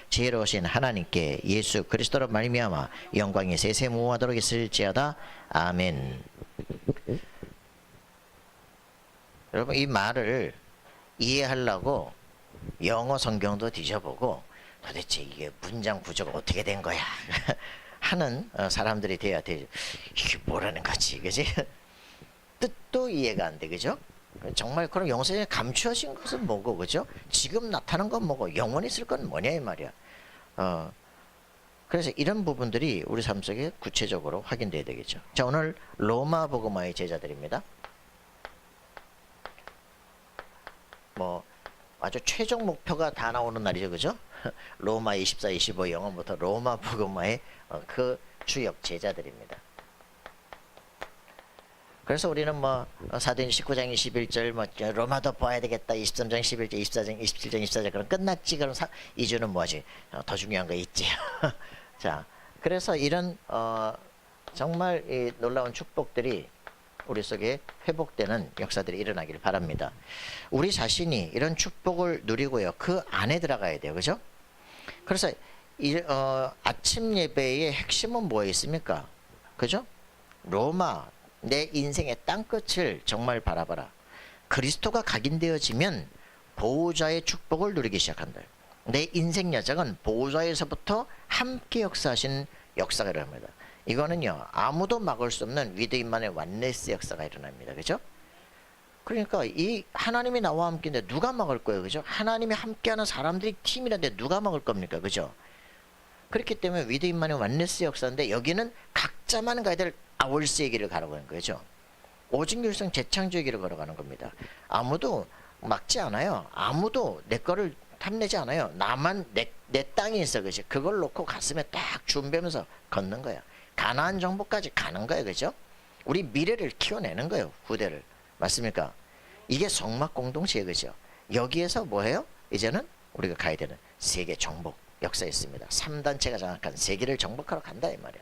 지혜로우신 하나님께 예수 그리스도로 말미암아 영광이 세세무하도록 있을지어다. 아멘. 여러분, 이 말을 이해하려고 영어 성경도 뒤져보고 도대체 이게 문장 구조가 어떻게 된 거야 하는 사람들이 돼야 돼. 이게 뭐라는 거지, 그지? 뜻도 이해가 안 돼, 그죠? 정말 그럼 영성에 감추어진 것은 뭐고, 그죠? 지금 나타난 건 뭐고, 영원히 있을 건 뭐냐 이 말이야. 그래서 이런 부분들이 우리 삶 속에 구체적으로 확인돼야 되겠죠. 자, 오늘 로마 복음화의 제자들입니다. 뭐 아주 최종 목표가 다 나오는 날이죠, 그죠? 로마 24, 25 영어부터 로마 복음화의 그 주역 제자들입니다. 그래서 우리는 뭐 사도행 19장 21절 뭐 로마도 봐야 되겠다 23장 11절 24장 27장 24절 그럼 끝났지. 그럼 2주는 뭐지? 더 중요한 거 있지. 자, 그래서 이런 정말 이 놀라운 축복들이 우리 속에 회복되는 역사들이 일어나기를 바랍니다. 우리 자신이 이런 축복을 누리고요, 그 안에 들어가야 돼요, 그죠? 그래서 아침 예배의 핵심은 뭐에 있습니까? 그죠? 로마, 내 인생의 땅끝을 정말 바라봐라. 그리스도가 각인되어지면 보호자의 축복을 누리기 시작한다. 내 인생 여정은 보호자에서부터 함께 역사하신 역사가 일어납니다. 이거는요, 아무도 막을 수 없는 위대인만의 완네스 역사가 일어납니다. 그죠? 그러니까 이 하나님이 나와 함께인데 누가 막을 거예요, 그죠? 하나님이 함께하는 사람들이 팀이라는데 누가 막을 겁니까, 그죠? 그렇기 때문에 위대인만의 완네스 역사인데 여기는 각자만 가야 될 아울스의 길을 가는 거죠. 오직 율성 재창조의 길을 걸어가는 겁니다. 아무도 막지 않아요. 아무도 내 거를 탐내지 않아요. 나만 내 땅이 있어, 그죠? 그걸 놓고 가슴에 딱 준비하면서 걷는 거야. 가나안 정복까지 가는 거예요, 그죠? 우리 미래를 키워내는 거예요, 후대를. 맞습니까? 이게 성막 공동체예요, 그죠? 여기에서 뭐예요? 이제는 우리가 가야 되는 세계 정복 역사에 있습니다. 3단체가 장악한 세계를 정복하러 간다 이 말이야.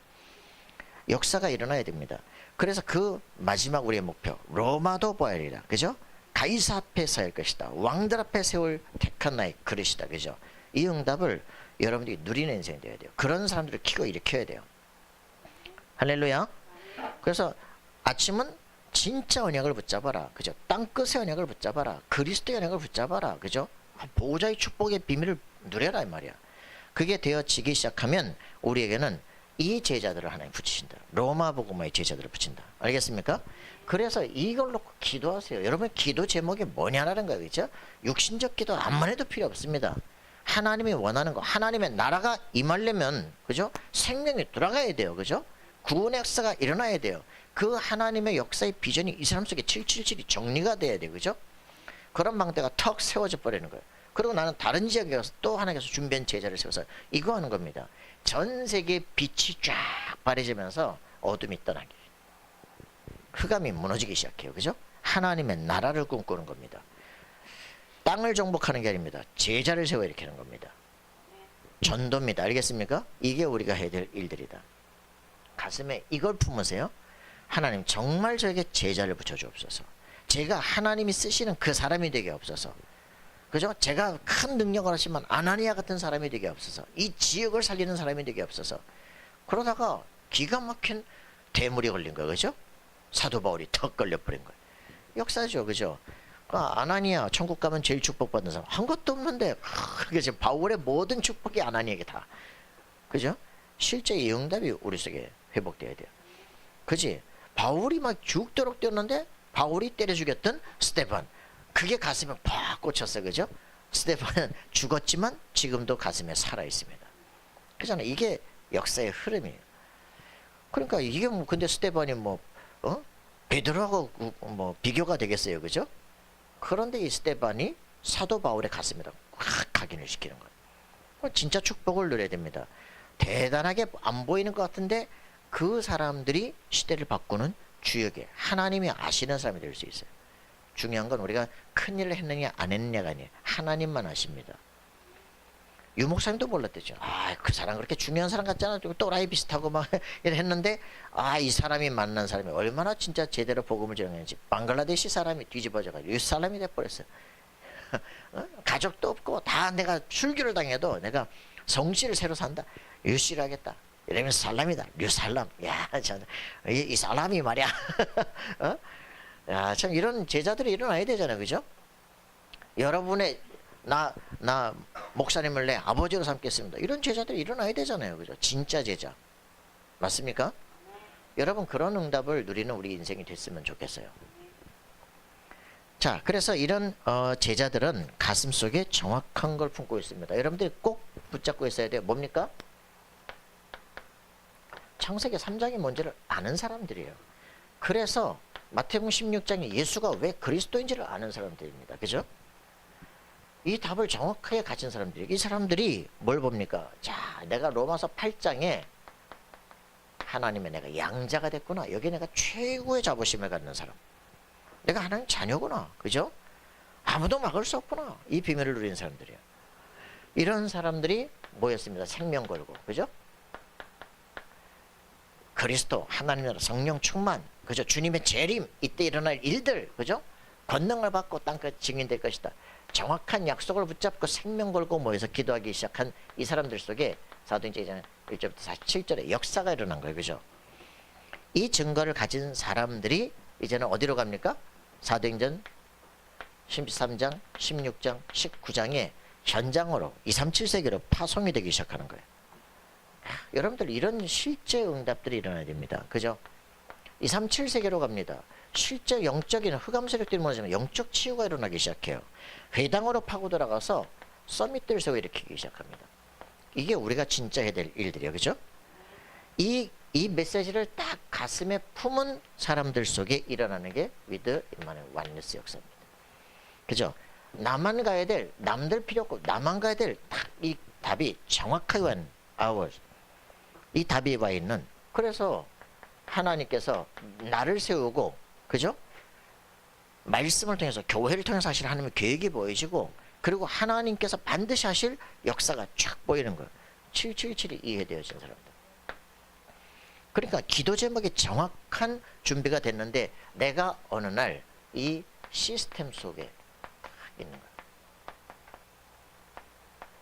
역사가 일어나야 됩니다. 그래서 그 마지막 우리의 목표, 로마도 보아리라, 그죠? 가이사 앞에 서야 할 것이다. 왕들 앞에 세울 택한 나의 그릇이다, 그죠? 이 응답을 여러분들이 누리는 인생이 되어야 돼요. 그런 사람들을 키고 일으켜야 돼요. 할렐루야. 그래서 아침은 진짜 언약을 붙잡아라, 그죠? 땅끝의 언약을 붙잡아라. 그리스도의 언약을 붙잡아라, 그죠? 보호자의 축복의 비밀을 누려라 이 말이야. 그게 되어지기 시작하면 우리에게는 이 제자들을 하나님 붙이신다. 로마 복음화의 제자들을 붙인다. 알겠습니까? 그래서 이걸 놓고 기도하세요. 여러분 기도 제목이 뭐냐라는 거예요, 그죠? 육신적 기도 암만 해도 필요 없습니다. 하나님이 원하는 거, 하나님의 나라가 임하려면, 그죠? 생명이 돌아가야 돼요, 그죠? 구원의 역사가 일어나야 돼요. 그 하나님의 역사의 비전이 이 사람 속에 777이 정리가 돼야 돼요, 그죠? 그런 망대가 턱 세워져 버리는 거예요. 그리고 나는 다른 지역에 가서 또 하나님께서 준비한 제자를 세워서 이거 하는 겁니다. 전 세계에 빛이 쫙 바래지면서 어둠이 떠나게, 흑암이 무너지기 시작해요, 그죠? 하나님의 나라를 꿈꾸는 겁니다. 땅을 정복하는 게 아닙니다. 제자를 세워 일으키는 겁니다. 전도입니다. 알겠습니까? 이게 우리가 해야 될 일들이다. 가슴에 이걸 품으세요. 하나님 정말 저에게 제자를 붙여주옵소서. 제가 하나님이 쓰시는 그 사람이 되게 없어서, 그죠? 제가 큰 능력을 하시면 아나니아 같은 사람이 되게 없어서, 이 지역을 살리는 사람이 되게 없어서, 그러다가 기가 막힌 대물이 걸린 거예요, 그죠? 사도 바울이 턱 걸려버린 거예요. 역사죠, 그죠? 아나니아 천국 가면 제일 축복받는 사람 한 것도 없는데, 그죠? 바울의 모든 축복이 아나니아에게 다, 그죠? 실제 이 응답이 우리 속에 회복돼야 돼요. 그지? 바울이 막 죽도록 뛰었는데 바울이 때려 죽였던 스데반, 그게 가슴에 팍 꽂혔어요, 그죠? 스데반은 죽었지만 지금도 가슴에 살아 있습니다. 그잖아요. 이게 역사의 흐름이에요. 그러니까 이게 뭐 근데 스데반이 뭐 베드로하고 뭐 비교가 되겠어요, 그죠? 그런데 이 스데반이 사도 바울의 가슴에다 확 각인을 시키는 거예요. 진짜 축복을 누려야 됩니다. 대단하게 안 보이는 것 같은데 그 사람들이 시대를 바꾸는 주역에 하나님이 아시는 사람이 될 수 있어요. 중요한 건 우리가 큰일을 했느냐 안 했느냐가 아니에요. 하나님만 아십니다. 유목사님도 몰랐대죠. 그 사람 그렇게 중요한 사람 같잖아. 또라이 비슷하고 막 했는데, 이 사람이 만난 사람이 얼마나 진짜 제대로 복음을 전했는지 방글라데시 사람이 뒤집어져가지고 이 사람이 돼버렸어요. 가족도 없고 다 내가 출교를 당해도 내가 성씨를 새로 산다. 유씨를 하겠다. 이러면서 살람이다. 류살람. 야, 이 살람이 말이야. 어? 야, 참 이런 제자들이 일어나야 되잖아요. 그죠? 여러분의 나 목사님을 내 아버지로 삼겠습니다. 이런 제자들이 일어나야 되잖아요. 그죠? 진짜 제자. 맞습니까? 여러분 그런 응답을 누리는 우리 인생이 됐으면 좋겠어요. 자, 그래서 이런 제자들은 가슴속에 정확한 걸 품고 있습니다. 여러분들이 꼭 붙잡고 있어야 돼요. 뭡니까? 창세기 3장이 뭔지를 아는 사람들이에요. 그래서 마태복음 16장에 예수가 왜 그리스도인지를 아는 사람들입니다. 그죠? 이 답을 정확하게 가진 사람들이, 이 사람들이 뭘 봅니까? 자, 내가 로마서 8장에 하나님의 내가 양자가 됐구나. 여기 내가 최고의 자부심을 갖는 사람. 내가 하나님 자녀구나. 그죠? 아무도 막을 수 없구나. 이 비밀을 누리는 사람들이에요. 이런 사람들이 모였습니다. 생명 걸고. 그죠? 그리스도, 하나님 나라, 성령 충만, 그죠? 주님의 재림, 이때 일어날 일들, 그죠? 권능을 받고 땅끝 증인될 것이다. 정확한 약속을 붙잡고 생명 걸고 모여서 기도하기 시작한 이 사람들 속에 사도행전 1절부터 47절에 역사가 일어난 거예요. 그죠? 이 증거를 가진 사람들이 이제는 어디로 갑니까? 사도행전 13장, 16장, 19장에 현장으로 237세기로 파송이 되기 시작하는 거예요. 여러분들 이런 실제 응답들이 일어나야 됩니다. 그죠? 237세계로 갑니다. 실제 영적인 흑암 세력들이 무너지면 영적 치유가 일어나기 시작해요. 회당으로 파고 들어가서 서밋들을 세워 일으키기 시작합니다. 이게 우리가 진짜 해야 될 일들이에요. 그죠? 이 메시지를 딱 가슴에 품은 사람들 속에 일어나는 게 위드 임마누엘 완네스 역사입니다. 그죠? 나만 가야 될, 남들 필요 없고 나만 가야 될 딱 이 답이 정확하게 온 ours. 이 답이 와 있는, 그래서 하나님께서 나를 세우고, 그죠? 말씀을 통해서, 교회를 통해서 하실 하나님의 계획이 보여지고, 그리고 하나님께서 반드시 하실 역사가 쫙 보이는 거예요. 777이 이해되어진 사람들. 그러니까 기도 제목이 정확한 준비가 됐는데 내가 어느 날 이 시스템 속에 있는 거예요.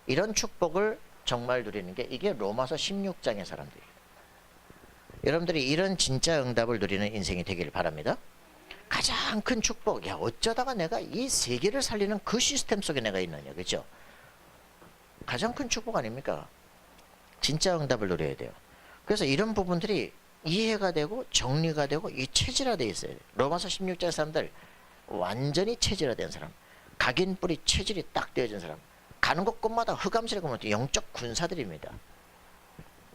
이런 축복을 정말 누리는 게 이게 로마서 16장의 사람들이에요. 여러분들이 이런 진짜 응답을 누리는 인생이 되기를 바랍니다. 가장 큰 축복, 야 어쩌다가 내가 이 세계를 살리는 그 시스템 속에 내가 있느냐. 그죠? 가장 큰 축복 아닙니까? 진짜 응답을 누려야 돼요. 그래서 이런 부분들이 이해가 되고 정리가 되고 이 체질화되어 있어요. 로마서 16장 사람들 완전히 체질화된 사람, 각인 뿌리 체질이 딱 되어진 사람, 가는 곳곳마다 흑암세력 보면 영적 군사들입니다.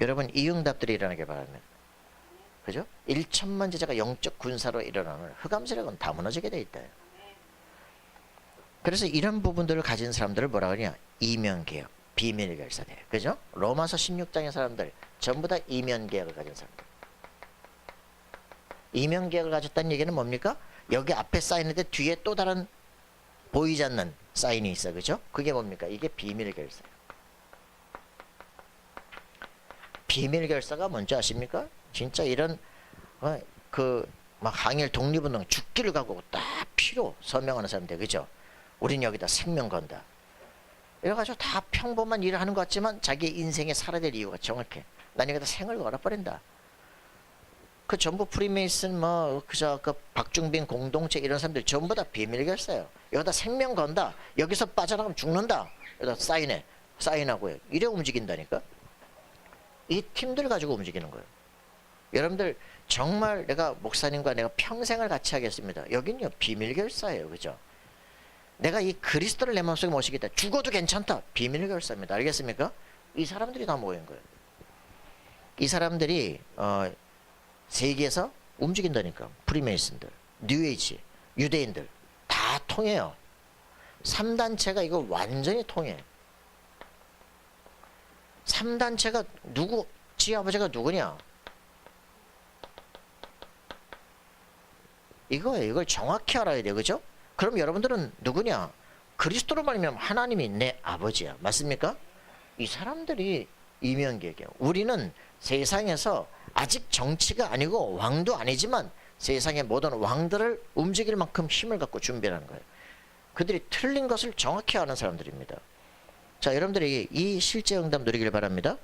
여러분 이 응답들이 일어나길 바랍니다. 그죠? 1천만 제자가 영적 군사로 일어나면 흑암세력은 다 무너지게 돼 있다. 그래서 이런 부분들을 가진 사람들을 뭐라 그러냐? 이면개혁, 비밀결사대. 그죠? 로마서 16장의 사람들 전부 다 이면개혁을 가진 사람들. 이면개혁을 가졌다는 얘기는 뭡니까? 여기 앞에 쌓이는데 뒤에 또 다른 보이지 않는 사인이 있어. 그죠? 그게 뭡니까? 이게 비밀결사예요. 비밀결사가 뭔지 아십니까? 진짜 이런 막 항일 독립운동 죽기를 각오하고 딱 피로 서명하는 사람들. 그죠? 우린 여기다 생명 건다. 이래가지고 다 평범한 일을 하는 것 같지만 자기 인생에 살아야 될 이유가 정확해. 난 여기다 생을 걸어버린다. 그 전부 프리메이슨 그 박중빈 공동체 이런 사람들 전부 다 비밀결사예요. 여기다 생명 건다. 여기서 빠져나가면 죽는다. 여기다 사인하고요. 이래 움직인다니까. 이 팀들 가지고 움직이는 거예요. 여러분들 정말 내가 목사님과 내가 평생을 같이 하겠습니다. 여긴요 비밀결사예요. 그죠? 내가 이 그리스도를 내 마음속에 모시겠다. 죽어도 괜찮다. 비밀결사입니다. 알겠습니까? 이 사람들이 다 모인 거예요. 이 사람들이 세계에서 움직인다니까. 프리메이슨들, 뉴에이지, 유대인들 다 통해요. 3단체가 이거 완전히 통해. 3단체가 누구, 지 아버지가 누구냐? 이걸 정확히 알아야 돼요. 그죠? 그럼 여러분들은 누구냐? 그리스도로 말하면 하나님이 내 아버지야. 맞습니까? 이 사람들이 이면개혁이에요. 우리는 세상에서 아직 정치가 아니고 왕도 아니지만 세상의 모든 왕들을 움직일 만큼 힘을 갖고 준비하는 거예요. 그들이 틀린 것을 정확히 아는 사람들입니다. 자, 여러분들이 이 실제 응답 누리길 바랍니다.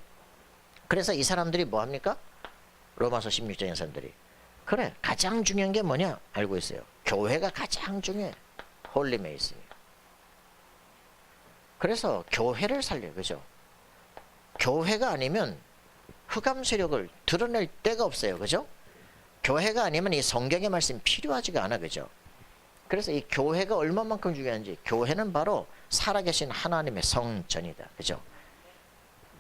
그래서 이 사람들이 뭐 합니까? 로마서 16장의 사람들이. 그래, 가장 중요한 게 뭐냐? 알고 있어요. 교회가 가장 중요해. 홀리 메이슨이. 그래서 교회를 살려요. 그죠? 교회가 아니면 흑암 세력을 드러낼 데가 없어요. 그죠? 교회가 아니면 이 성경의 말씀이 필요하지가 않아. 그죠? 그래서 이 교회가 얼마만큼 중요한지, 교회는 바로 살아계신 하나님의 성전이다. 그죠?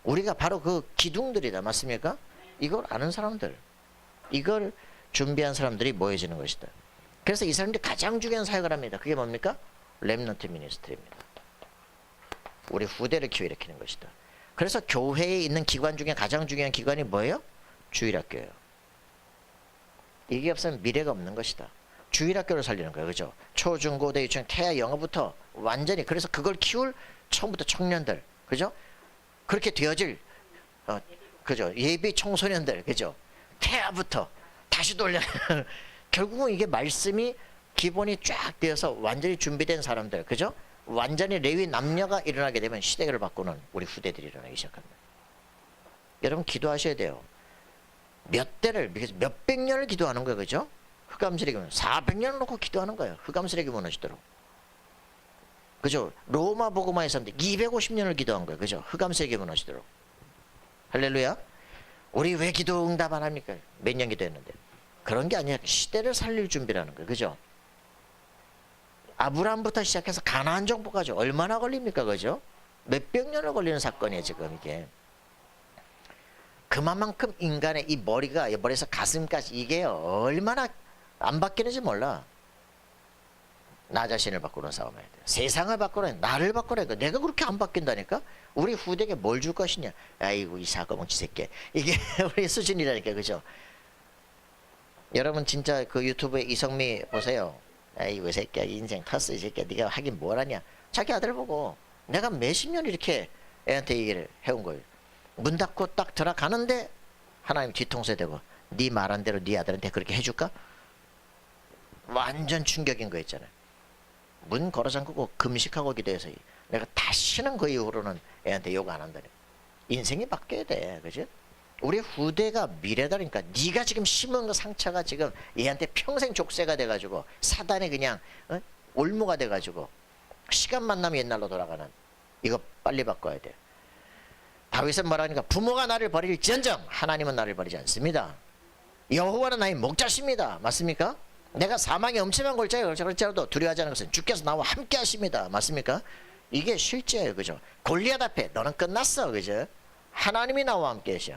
우리가 바로 그 기둥들이다. 맞습니까? 이걸 아는 사람들, 이걸 준비한 사람들이 모여지는 것이다. 그래서 이 사람들이 가장 중요한 사역을 합니다. 그게 뭡니까? 렘넌트 미니스트리입니다. 우리 후대를 기회일으키는 것이다. 그래서 교회에 있는 기관 중에 가장 중요한 기관이 뭐예요? 주일학교예요. 이게 없으면 미래가 없는 것이다. 주일학교를 살리는 거예요. 그죠? 초, 중, 고, 대, 유치원, 태아, 영어부터 완전히, 그래서 그걸 키울 처음부터 청년들, 그죠? 그렇게 되어질 그죠? 예비 청소년들, 그죠? 태아부터 다시 돌려 결국은 이게 말씀이 기본이 쫙 되어서 완전히 준비된 사람들, 그죠? 완전히 레위 남녀가 일어나게 되면 시대를 바꾸는 우리 후대들이 일어나기 시작합니다. 여러분 기도하셔야 돼요. 몇 대를, 몇백 년을 기도하는 거예요. 그죠? 흑암세력이 400년을 놓고 기도하는 거예요. 흑암세력이 무너지도록. 그죠? 로마 복음화의 사람들 250년을 기도한 거예요. 그죠? 흑암세력이 무너지도록. 할렐루야. 우리 왜 기도 응답 안 합니까? 몇 년 기도했는데. 그런 게 아니라 시대를 살릴 준비라는 거예요. 그죠? 아브라함부터 시작해서 가나안 정복까지 얼마나 걸립니까? 그죠? 몇백 년을 걸리는 사건이에요. 지금 이게. 그만큼 인간의 이 머리에서 가슴까지 이게 얼마나 안 바뀌는지 몰라. 나 자신을 바꾸는 싸움해야 돼. 세상을 바꾸라, 나를 바꾸라. 내가 그렇게 안 바뀐다니까? 우리 후대에게 뭘 줄 것이냐? 아이고 이 사고뭉치 새끼. 이게 우리 수준이라니까. 그죠? 여러분 진짜 그 유튜브에 이성미 보세요. 아이고 이 새끼야 인생 탔어 이 새끼야. 네가 하긴 뭘 하냐. 자기 아들 보고 내가 몇십 년 이렇게 애한테 얘기를 해온 거예요. 문 닫고 딱 들어가는데 하나님 뒤통수에 대고 네 말한 대로 네 아들한테 그렇게 해줄까? 완전 충격인 거 있잖아요. 문 걸어 잠그고 금식하고 기도해서 내가 다시는 그 이후로는 애한테 욕 안 한다니. 인생이 바뀌어야 돼. 그죠? 우리 후대가 미래다니까. 네가 지금 심은 그 상처가 지금 얘한테 평생 족쇄가 돼가지고 사단이 그냥 올무가 돼가지고 시간만 나면 옛날로 돌아가는. 이거 빨리 바꿔야 돼. 다윗은 말하니까 부모가 나를 버릴지언정 하나님은 나를 버리지 않습니다. 여호와는 나의 목자십니다. 맞습니까? 내가 사망의 엄청난 골짜기라도 두려워하지 않는 것은 주께서 나와 함께 하십니다. 맞습니까? 이게 실제예요. 그죠? 골리앗 앞에 너는 끝났어. 그죠? 하나님이 나와 함께 하셔.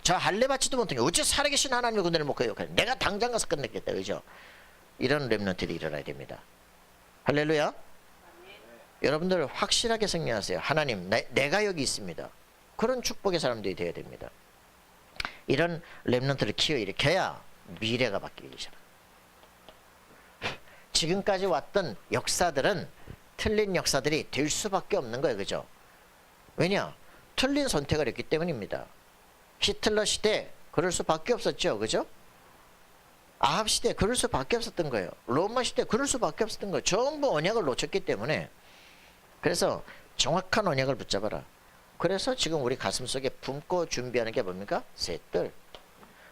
저 할례받지도 못하니 어째 살아계신 하나님의 군대를 못 거역하냐. 내가 당장 가서 끝냈겠다. 그죠? 이런 렘넌트들이 일어나야 됩니다. 할렐루야. 여러분들 확실하게 승리하세요. 하나님 내가 여기 있습니다. 그런 축복의 사람들이 되어야 됩니다. 이런 렘넌트를 키워 일으켜야 미래가 바뀌기 시작합니다. 지금까지 왔던 역사들은 틀린 역사들이 될 수밖에 없는 거예요. 그죠? 왜냐? 틀린 선택을 했기 때문입니다. 히틀러 시대 그럴 수밖에 없었죠. 그죠? 아합 시대 그럴 수밖에 없었던 거예요. 로마 시대 그럴 수밖에 없었던 거예요. 전부 언약을 놓쳤기 때문에. 그래서 정확한 언약을 붙잡아라. 그래서 지금 우리 가슴속에 품고 준비하는 게 뭡니까? 셋들.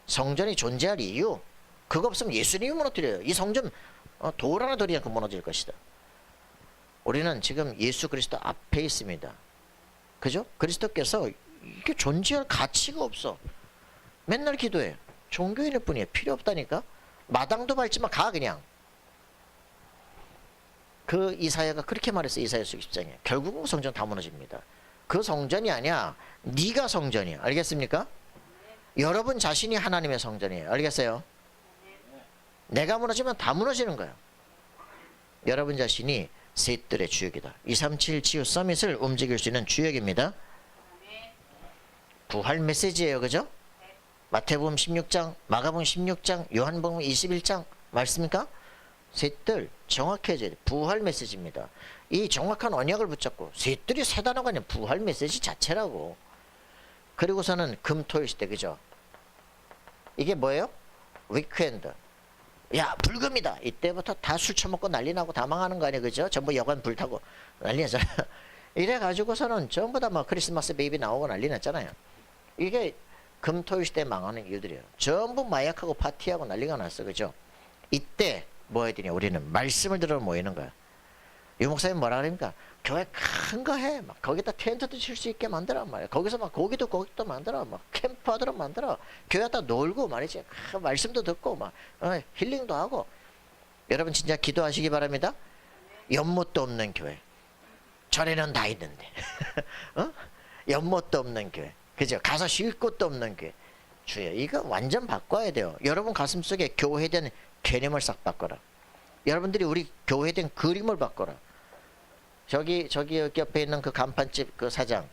성전이 존재할 이유. 그거 없으면 예수님이 무너뜨려요. 이 성전 돌 하나 들이 않고 무너질 것이다. 우리는 지금 예수 그리스도 앞에 있습니다. 그죠? 그리스도께서 이게 존재할 가치가 없어. 맨날 기도해. 종교인일 뿐이에요. 필요 없다니까. 마당도 밟지만 가 그냥. 그 이사야가 그렇게 말했어. 이사야서 60장에. 결국은 성전 다 무너집니다. 그 성전이 아니야. 네가 성전이야. 알겠습니까? 여러분 자신이 하나님의 성전이에요. 알겠어요? 내가 무너지면 다 무너지는 거야. 여러분 자신이 셋들의 주역이다. 237 치유 서밋을 움직일 수 있는 주역입니다. 부활 메시지예요. 그죠? 마태복음 16장, 마가복음 16장, 요한복음 21장 맞습니까? 셋들 정확해져야 돼. 부활 메시지입니다. 이 정확한 언약을 붙잡고 셋들이 세 단어가 아니라 부활 메시지 자체라고. 그리고서는 금토일 시대. 그죠? 이게 뭐예요? 위크엔드. 야 불금이다. 이때부터 다 술 처먹고 난리 나고 다 망하는 거 아니야, 그죠? 전부 여관 불타고 난리 났잖아요. 이래 가지고서는 전부 다 막 크리스마스 베이비 나오고 난리 났잖아요. 이게 금토일 시대 망하는 이유들이에요. 전부 마약하고 파티하고 난리가 났어, 그죠? 이때 뭐 해야 되냐? 우리는 말씀을 들어 모이는 거야. 유 목사님 뭐라 그럽니까? 교회 큰 거 해. 막 거기다 텐트도 칠 수 있게 만들어 말이야. 거기서 막 고기도 만들어. 막 캠프하도록 만들어. 교회에다 놀고 말이지. 말씀도 듣고 막 힐링도 하고. 여러분 진짜 기도하시기 바랍니다. 연못도 없는 교회. 전에는 다 있는데. 연못도 없는 교회. 그죠? 가서 쉴 곳도 없는 교회. 주여, 이거 완전 바꿔야 돼요. 여러분 가슴속에 교회된 개념을 싹 바꿔라. 여러분들이 우리 교회된 그림을 바꿔라. 저기 여기 옆에 있는 그 간판집 그 사장,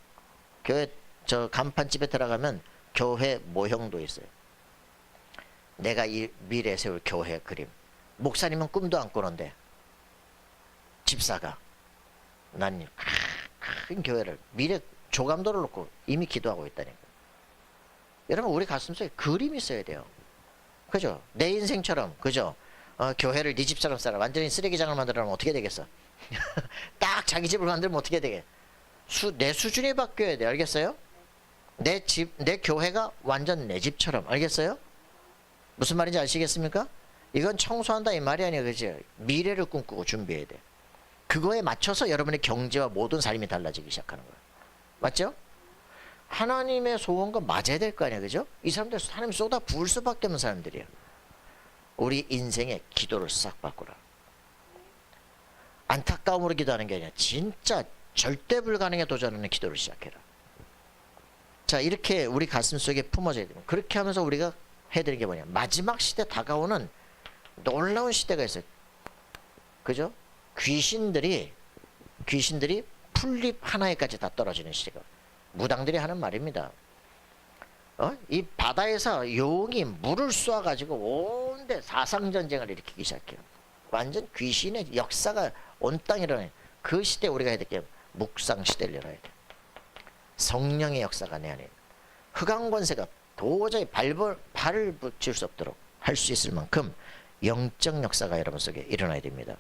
교회 저 간판집에 들어가면 교회 모형도 있어요. 내가 이 미래 세울 교회 그림. 목사님은 꿈도 안 꾸는데 집사가 난 큰 교회를 미래 조감도를 놓고 이미 기도하고 있다니까. 여러분 우리 가슴속에 그림이 있어야 돼요. 그죠? 내 인생처럼, 그죠? 교회를 네 집처럼 살아. 완전히 쓰레기장을 만들어놓으면 어떻게 되겠어? 딱 자기 집을 만들면 어떻게 되게? 내 수준이 바뀌어야 돼. 알겠어요? 내 집, 내 교회가 완전 내 집처럼. 알겠어요? 무슨 말인지 아시겠습니까? 이건 청소한다 이 말이 아니야, 그지? 미래를 꿈꾸고 준비해야 돼. 그거에 맞춰서 여러분의 경제와 모든 삶이 달라지기 시작하는 거야. 맞죠? 하나님의 소원과 맞아야 될 거 아니야, 그죠? 이 사람들 하나님 쏟아 부을 수밖에 없는 사람들이야. 우리 인생의 기도를 싹 바꾸라. 안타까움으로 기도하는 게 아니라 진짜 절대 불가능에 도전하는 기도를 시작해라. 자, 이렇게 우리 가슴 속에 품어져야 됩니다. 그렇게 하면서 우리가 해야 되는 게 뭐냐? 마지막 시대 다가오는 놀라운 시대가 있어요. 그죠? 귀신들이 풀잎 하나에까지 다 떨어지는 시대가. 무당들이 하는 말입니다. 이 바다에서 용이 물을 쏘아가지고 온데 사상전쟁을 일으키기 시작해요. 완전 귀신의 역사가 온 땅에 일어나요. 그 시대에 우리가 해야 될 게 묵상 시대를 열어야 돼. 성령의 역사가 내 안에 흑암권세가 도저히 발을 붙일 수 없도록 할 수 있을 만큼 영적 역사가 여러분 속에 일어나야 됩니다.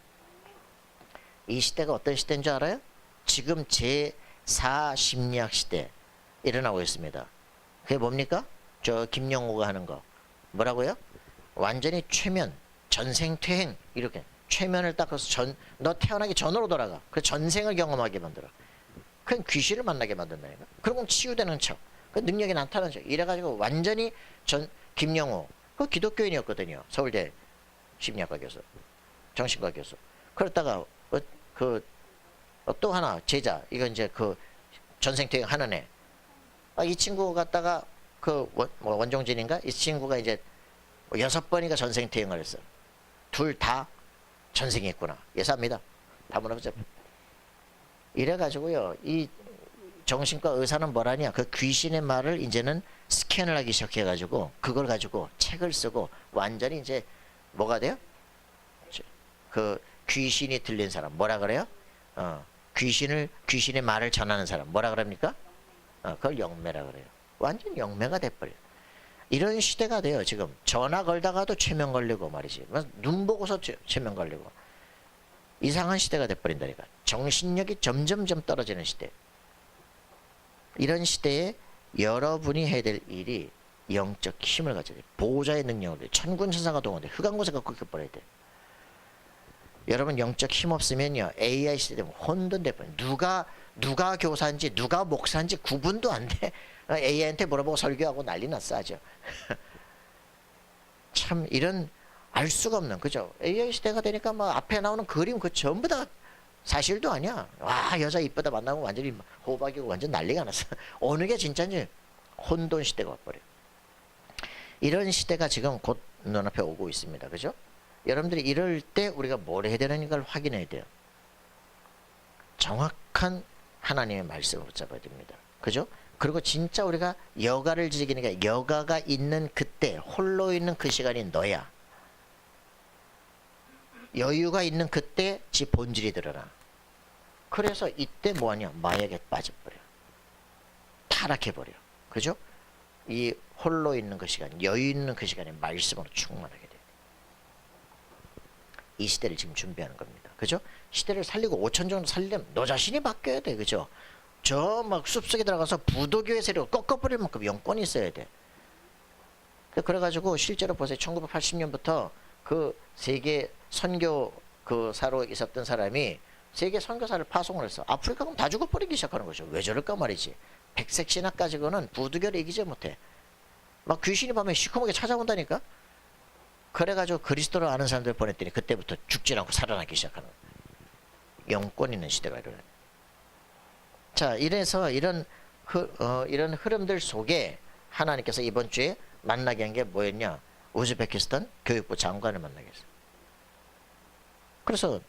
이 시대가 어떤 시대인 줄 알아요? 지금 제4 심리학 시대 일어나고 있습니다. 그게 뭡니까? 저 김영호가 하는 거 뭐라고요? 완전히 최면, 전생퇴행 이렇게 최면을 닦아서 너 태어나기 전으로 돌아가. 그 전생을 경험하게 만들어. 그건 귀신을 만나게 만든다니까. 그러면 치유되는 척, 그 능력이 나타나는 척. 이래가지고 완전히 김영호 그 기독교인이었거든요. 서울대 심리학과 교수, 정신과 교수. 그러다가 또 하나 제자, 이건 이제 그 전생퇴행 하는 애. 이 친구 갖다가 원종진인가? 이 친구가 이제 6번인가 전생퇴행을 했어. 둘 다 전생했구나. 예사입니다. 다 물어보자. 이래가지고요, 이 정신과 의사는 뭐라냐? 그 귀신의 말을 이제는 스캔을 하기 시작해가지고 그걸 가지고 책을 쓰고 완전히 이제 뭐가 돼요? 그 귀신이 들린 사람 뭐라 그래요? 귀신의 말을 전하는 사람 뭐라 그럽니까? 그걸 영매라 그래요. 완전 영매가 돼버려. 이런 시대가 돼요. 지금 전화 걸다가도 최면 걸리고 말이지. 눈 보고서 최면 걸리고 이상한 시대가 돼버린다니까. 정신력이 점점점 떨어지는 시대. 이런 시대에 여러분이 해야 될 일이 영적 힘을 가져야 돼. 보호자의 능력을 천군천사가 동원돼. 흑암고세가 꺾여버려야 돼. 여러분 영적 힘 없으면요 AI 시대 되면 혼돈돼 버려. 누가 교사인지 누가 목사인지 구분도 안 돼. AI한테 물어보고 설교하고 난리 났어 아주. 참 이런 알 수가 없는, 그죠? AI 시대가 되니까 막 앞에 나오는 그림 그 전부 다 사실도 아니야. 와, 여자 이쁘다 만나고 완전히 호박이고 완전 난리가 났어. 어느 게 진짜인지 혼돈 시대가 와버려. 이런 시대가 지금 곧 눈앞에 오고 있습니다. 그죠? 여러분들이 이럴 때 우리가 뭘 해야 되는 걸 확인해야 돼요. 정확한 하나님의 말씀을 붙잡아야 됩니다. 그죠? 그리고 진짜 우리가 여가를 즐기니까 여가가 있는 그때, 홀로 있는 그 시간이 너야. 여유가 있는 그때 지 본질이 드러나. 그래서 이때 뭐하냐? 마약에 빠져버려. 타락해버려. 그죠? 이 홀로 있는 그 시간, 여유 있는 그 시간에 말씀으로 충만하게 돼. 이 시대를 지금 준비하는 겁니다. 그죠? 시대를 살리고 5천 정도 살리려면 너 자신이 바뀌어야 돼. 그죠? 저 막 숲속에 들어가서 부도교의 세력을 꺾어버릴 만큼 영권이 있어야 돼. 그래가지고 실제로 보세요. 1980년부터 그 세계 선교 그 사로 있었던 사람이 세계 선교사를 파송을 했어. 아프리카 그럼 다 죽어버리기 시작하는 거죠. 왜 저럴까 말이지. 백색 신학 가지고는 부두교를 이기지 못해. 막 귀신이 밤에 시커멓게 찾아온다니까. 그래가지고 그리스도를 아는 사람들 보냈더니 그때부터 죽지 않고 살아나기 시작하는 거예요. 영권 있는 시대가 일어나요. 자, 이래서 이런 흐름들 속에 하나님께서 이번 주에 만나게 한 게 뭐였냐? 우즈베키스탄 교육부 장관을 만나게 했어요. 그래서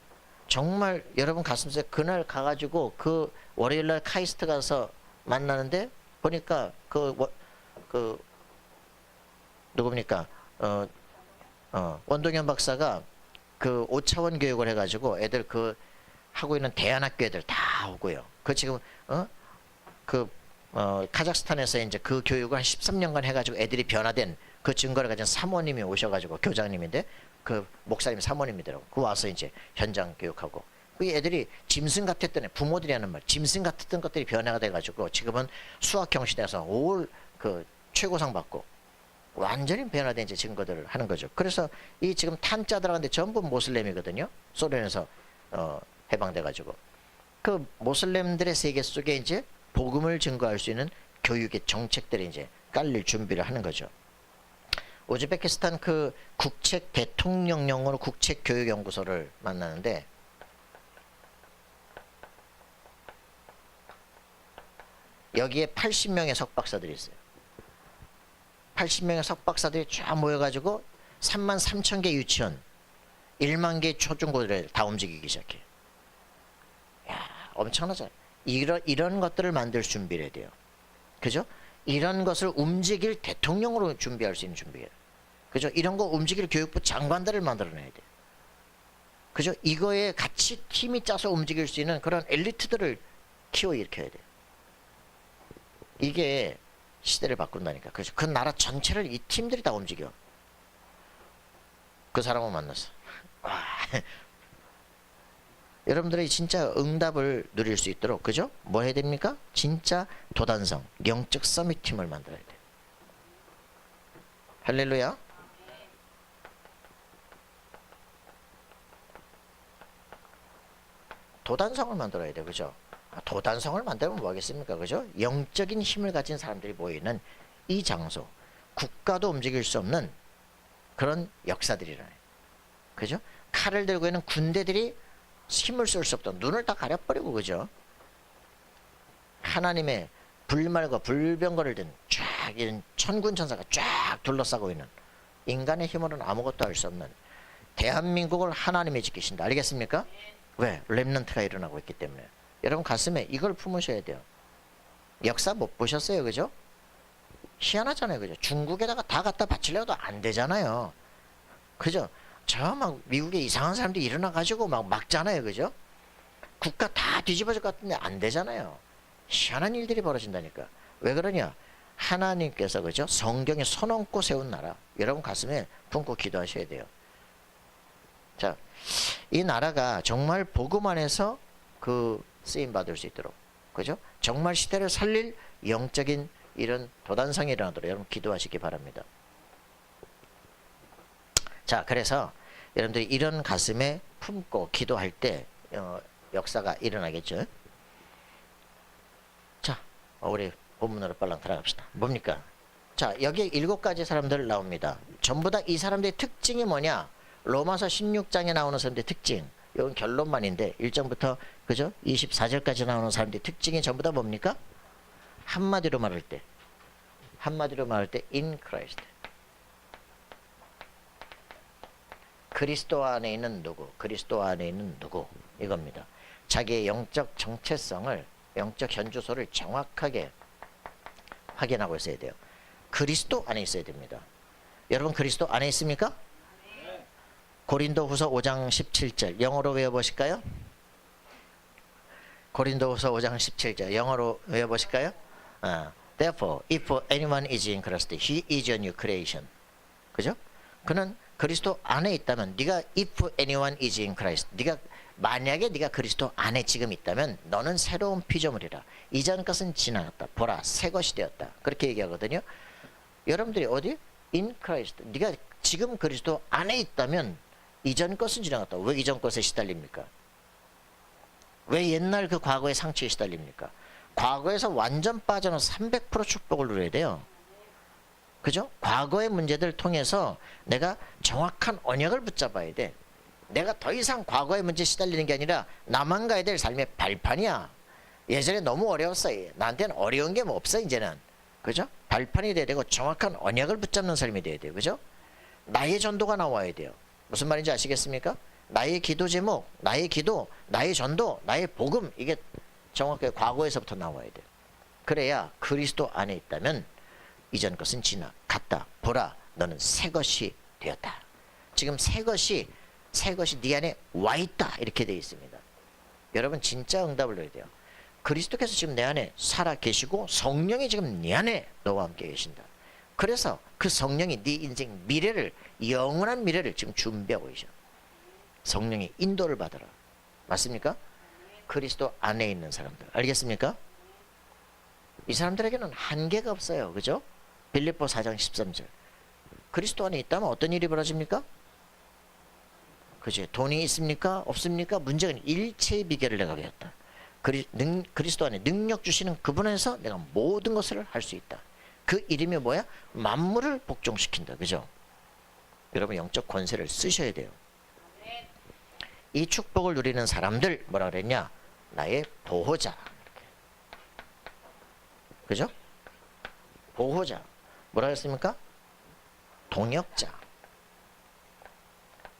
정말 여러분 가슴속에 그날 가가지고 그 월요일날 카이스트 가서 만나는데 보니까 누굽니까? 원동현 박사가 그 5차원 교육을 해가지고 애들 그 하고 있는 대안학교 애들 다 오고요. 그 지금 카자흐스탄에서 이제 그 교육을 한 13년간 해가지고 애들이 변화된 그 증거를 가진 사모님이 오셔가지고 교장님인데 그 목사님 사모님이더라고. 그 와서 이제 현장 교육하고 그 애들이 짐승 같았던 애, 부모들이 하는 말 짐승 같았던 것들이 변화가 돼가지고 지금은 수학 경시대에서 올 그 최고상 받고 완전히 변화된 이제 증거들을 하는 거죠. 그래서 이 지금 탄자 들어가는데 전부 모슬렘이거든요. 소련에서 해방돼가지고 그 모슬렘들의 세계 속에 이제 복음을 증거할 수 있는 교육의 정책들이 이제 깔릴 준비를 하는 거죠. 우즈베키스탄 그 국책 대통령령으로 국책교육연구소를 만나는데 여기에 80명의 석박사들이 있어요. 80명의 석박사들이 쫙 모여가지고 33,000개 유치원 1만 개 초중고를 다 움직이기 시작해요. 야, 엄청나죠. 이런 것들을 만들 준비를 해야 돼요. 그죠? 이런 것을 움직일 대통령으로 준비할 수 있는 준비예요. 그죠? 이런 거 움직일 교육부 장관들을 만들어내야 돼요. 그죠? 이거에 같이 팀이 짜서 움직일 수 있는 그런 엘리트들을 키워 일으켜야 돼요. 이게 시대를 바꾼다니까. 그죠? 그 나라 전체를 이 팀들이 다 움직여. 그 사람을 만났어. 와. 여러분들이 진짜 응답을 누릴 수 있도록 그죠? 뭐 해야 됩니까? 진짜 도단성 영적 서밋팀을 만들어야 돼요. 할렐루야. 도단성을 만들어야 돼요. 그죠? 도단성을 만들면 뭐 하겠습니까? 그죠? 영적인 힘을 가진 사람들이 모이는 이 장소, 국가도 움직일 수 없는 그런 역사들이라요. 그죠? 칼을 들고 있는 군대들이 힘을 쓸 수 없다. 눈을 다 가려버리고 그죠? 하나님의 불말과 불병거를 든 쫙 이런 천군 천사가 쫙 둘러싸고 있는 인간의 힘으로는 아무것도 할 수 없는 대한민국을 하나님이 지키신다. 알겠습니까? 왜? 렘넌트가 일어나고 있기 때문에. 여러분 가슴에 이걸 품으셔야 돼요. 역사 못 보셨어요. 그죠? 희한하잖아요. 그죠? 중국에다가 다 갖다 바치려도 안 되잖아요. 그죠? 저 막 미국에 이상한 사람들이 일어나가지고 막 막잖아요. 그죠? 국가 다 뒤집어질 것 같은데 안 되잖아요. 희한한 일들이 벌어진다니까. 왜 그러냐? 하나님께서 그죠? 성경에 손 얹고 세운 나라. 여러분 가슴에 품고 기도하셔야 돼요. 자, 이 나라가 정말 복음 안에서 그 쓰임 받을 수 있도록 그죠? 정말 시대를 살릴 영적인 이런 도단성이 일어나도록 여러분 기도하시기 바랍니다. 자, 그래서 여러분들이 이런 가슴에 품고 기도할 때 역사가 일어나겠죠. 자, 우리 본문으로 빨랑 들어갑시다. 뭡니까? 자, 여기에 7가지 사람들 나옵니다. 전부 다 이 사람들의 특징이 뭐냐? 로마서 16장에 나오는 사람들의 특징. 이건 결론만인데 1절부터 그죠? 24절까지 나오는 사람들의 특징이 전부 다 뭡니까? 한마디로 말할 때 in Christ. 그리스도 안에 있는 누구, 그리스도 안에 있는 누구, 이겁니다. 자기의 영적 정체성을, 영적 현주소를 정확하게 확인하고 있어야 돼요. 그리스도 안에 있어야 됩니다. 여러분 그리스도 안에 있습니까? 고린도후서 5장 17절 영어로 외워보실까요? 고린도후서 5장 17절 영어로 외워보실까요? Therefore, if anyone is in Christ, he is a new creation. 그죠? 그는 그리스도 안에 있다면 네가 if anyone is in Christ, 네가 만약에 네가 그리스도 안에 지금 있다면 너는 새로운 피조물이라. 이전 것은 지나갔다. 보라, 새 것이 되었다. 그렇게 얘기하거든요. 여러분들이 어디? in Christ. 네가 지금 그리스도 안에 있다면 이전 것은 지나갔다. 왜 이전 것에 시달립니까? 왜 옛날 그 과거의 상처에 시달립니까? 과거에서 완전 빠져나서 300% 축복을 누려야 돼요. 그죠? 과거의 문제들을 통해서 내가 정확한 언약을 붙잡아야 돼. 내가 더 이상 과거의 문제에 시달리는 게 아니라 나만 가야 될 삶의 발판이야. 예전에 너무 어려웠어요. 나한테는 어려운 게 뭐 없어 이제는. 그죠? 발판이 돼야 되고 정확한 언약을 붙잡는 삶이 돼야 돼요. 그죠? 나의 전도가 나와야 돼요. 무슨 말인지 아시겠습니까? 나의 기도 제목, 나의 기도, 나의 전도, 나의 복음, 이게 정확하게 과거에서부터 나와야 돼요. 그래야 그리스도 안에 있다면 이전 것은 지나갔다. 보라, 너는 새 것이 되었다. 지금 새 것이 네 안에 와 있다. 이렇게 되어 있습니다. 여러분 진짜 응답을 넣어야 돼요. 그리스도께서 지금 내 안에 살아 계시고 성령이 지금 네 안에 너와 함께 계신다. 그래서 그 성령이 네 인생 미래를, 영원한 미래를 지금 준비하고 계셔. 성령이 인도를 받아라. 맞습니까? 그리스도 안에 있는 사람들. 알겠습니까? 이 사람들에게는 한계가 없어요. 그죠? 빌립보 4장 13절. 그리스도 안에 있다면 어떤 일이 벌어집니까? 그죠? 돈이 있습니까? 없습니까? 문제는 일체의 비결을 내가 배웠다. 그리스도 안에 능력 주시는 그분 안에서 내가 모든 것을 할 수 있다. 그 이름이 뭐야? 만물을 복종시킨다. 그죠? 여러분 영적 권세를 쓰셔야 돼요. 이 축복을 누리는 사람들 뭐라 그랬냐? 나의 보호자. 그죠? 보호자. 뭐라 그랬습니까? 동역자.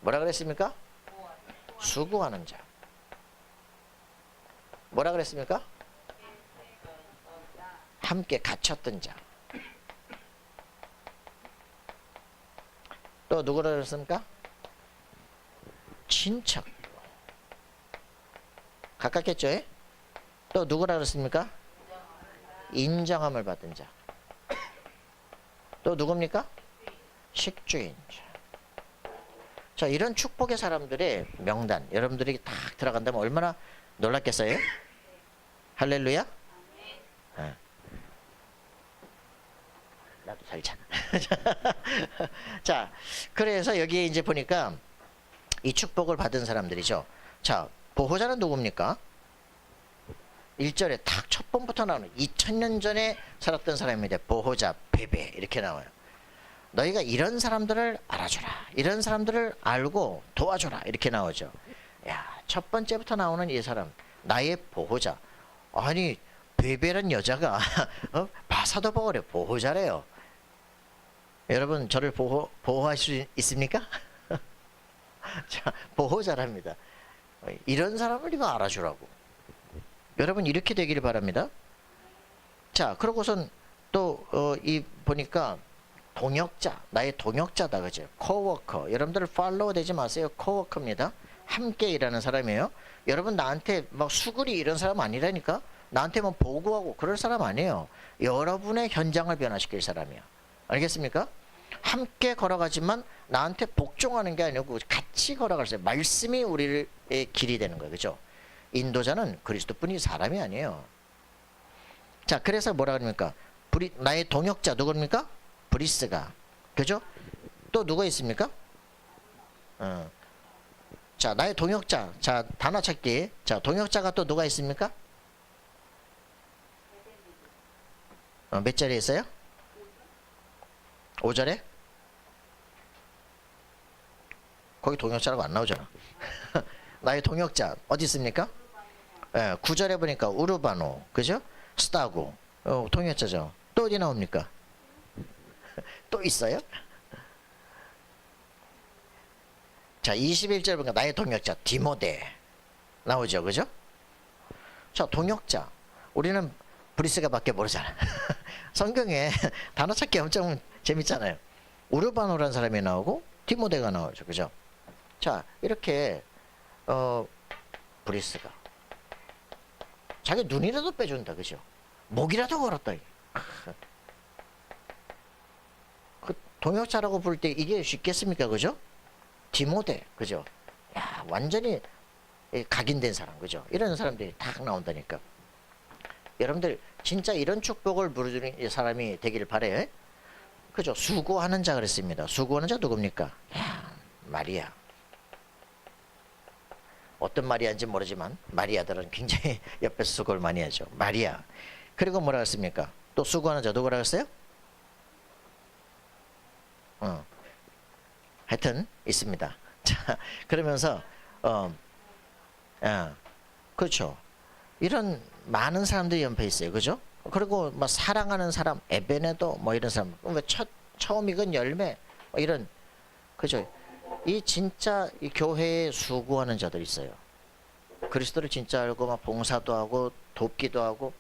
뭐라 그랬습니까? 수고하는 자. 뭐라 그랬습니까? 함께 갇혔던 자. 또 누구라 그랬습니까? 친척. 가깝겠죠? 예? 또 누구라 그랬습니까? 인정함을 받은 자. 또 누굽니까? 식주인 자. 자, 이런 축복의 사람들의 명단 여러분들이 딱 들어간다면 얼마나 놀랐겠어요? 할렐루야? 네. 나도 살잖아. 자, 그래서 여기에 이제 보니까 이 축복을 받은 사람들이죠. 자, 보호자는 누굽니까? 1절에 딱 첫 번부터 나오는 2000년 전에 살았던 사람입니다. 보호자, 베베 이렇게 나와요. 너희가 이런 사람들을 알아줘라. 이런 사람들을 알고 도와줘라. 이렇게 나오죠. 야, 첫 번째부터 나오는 이 사람, 나의 보호자. 아니, 베베란 여자가 바사도 버거래 보호자래요. 여러분 저를 보호할 수 있습니까? 자, 보호자랍니다. 이런 사람을 네가 알아주라고. 여러분 이렇게 되기를 바랍니다. 자, 그러고선 또 이 보니까 동역자, 나의 동역자다. 그죠? 코워커. 여러분들 팔로우 되지 마세요. 코워커입니다. 함께 일하는 사람이에요. 여러분 나한테 막 수그리 이런 사람 아니라니까. 나한테 뭐 보고하고 그럴 사람 아니에요. 여러분의 현장을 변화시킬 사람이야. 알겠습니까? 함께 걸어가지만 나한테 복종하는 게 아니고 같이 걸어갈 수 있어요. 말씀이 우리의 길이 되는 거예요. 그죠? 인도자는 그리스도뿐이 사람이 아니에요. 자, 그래서 뭐라 그럽니까? 나의 동역자 누구입니까? 브리스가. 그죠? 또 누가 있습니까? 자, 나의 동역자. 자, 단어 찾기. 자, 동역자가 또 누가 있습니까? 몇 자리에 있어요? 5절에? 거기 동역자라고 안 나오잖아. 나의 동역자 어디 있습니까? 9절에 보니까 우르바노, 그죠? 스타고, 동역자죠. 또 어디 나옵니까? 또 있어요? 자, 21절 보니까 나의 동역자 디모데 나오죠, 그죠? 자, 동역자. 우리는 브리스가 밖에 모르잖아. 성경에 단어 찾기 엄청 재밌잖아요. 우르바노라는 사람이 나오고 디모데가 나오죠, 그죠? 자, 이렇게 브리스가 자기 눈이라도 빼준다, 그죠? 목이라도 걸었다. 그 동역자라고 부를 때 이게 쉽겠습니까, 그죠? 디모데, 그죠? 야, 완전히 각인된 사람, 그죠? 이런 사람들이 딱 나온다니까. 여러분들 진짜 이런 축복을 누리는 사람이 되기를 바래요. 그죠? 수고하는 자 그랬습니다. 수고하는 자 누굽니까? 야, 마리아. 어떤 마리아인지 모르지만 마리아들은 굉장히 옆에서 수고를 많이 하죠. 마리아. 그리고 뭐라 했습니까? 또 수고하는 자 누구라 했어요? 하여튼 있습니다. 자, 그러면서 그렇죠. 이런 많은 사람들이 연패 있어요. 그죠? 그리고 뭐 사랑하는 사람, 에베네도 뭐 이런 사람, 왜 처음 익은 열매 뭐 이런, 그죠? 이 진짜 이 교회에 수고하는 자들 있어요. 그리스도를 진짜 알고 막 봉사도 하고 돕기도 하고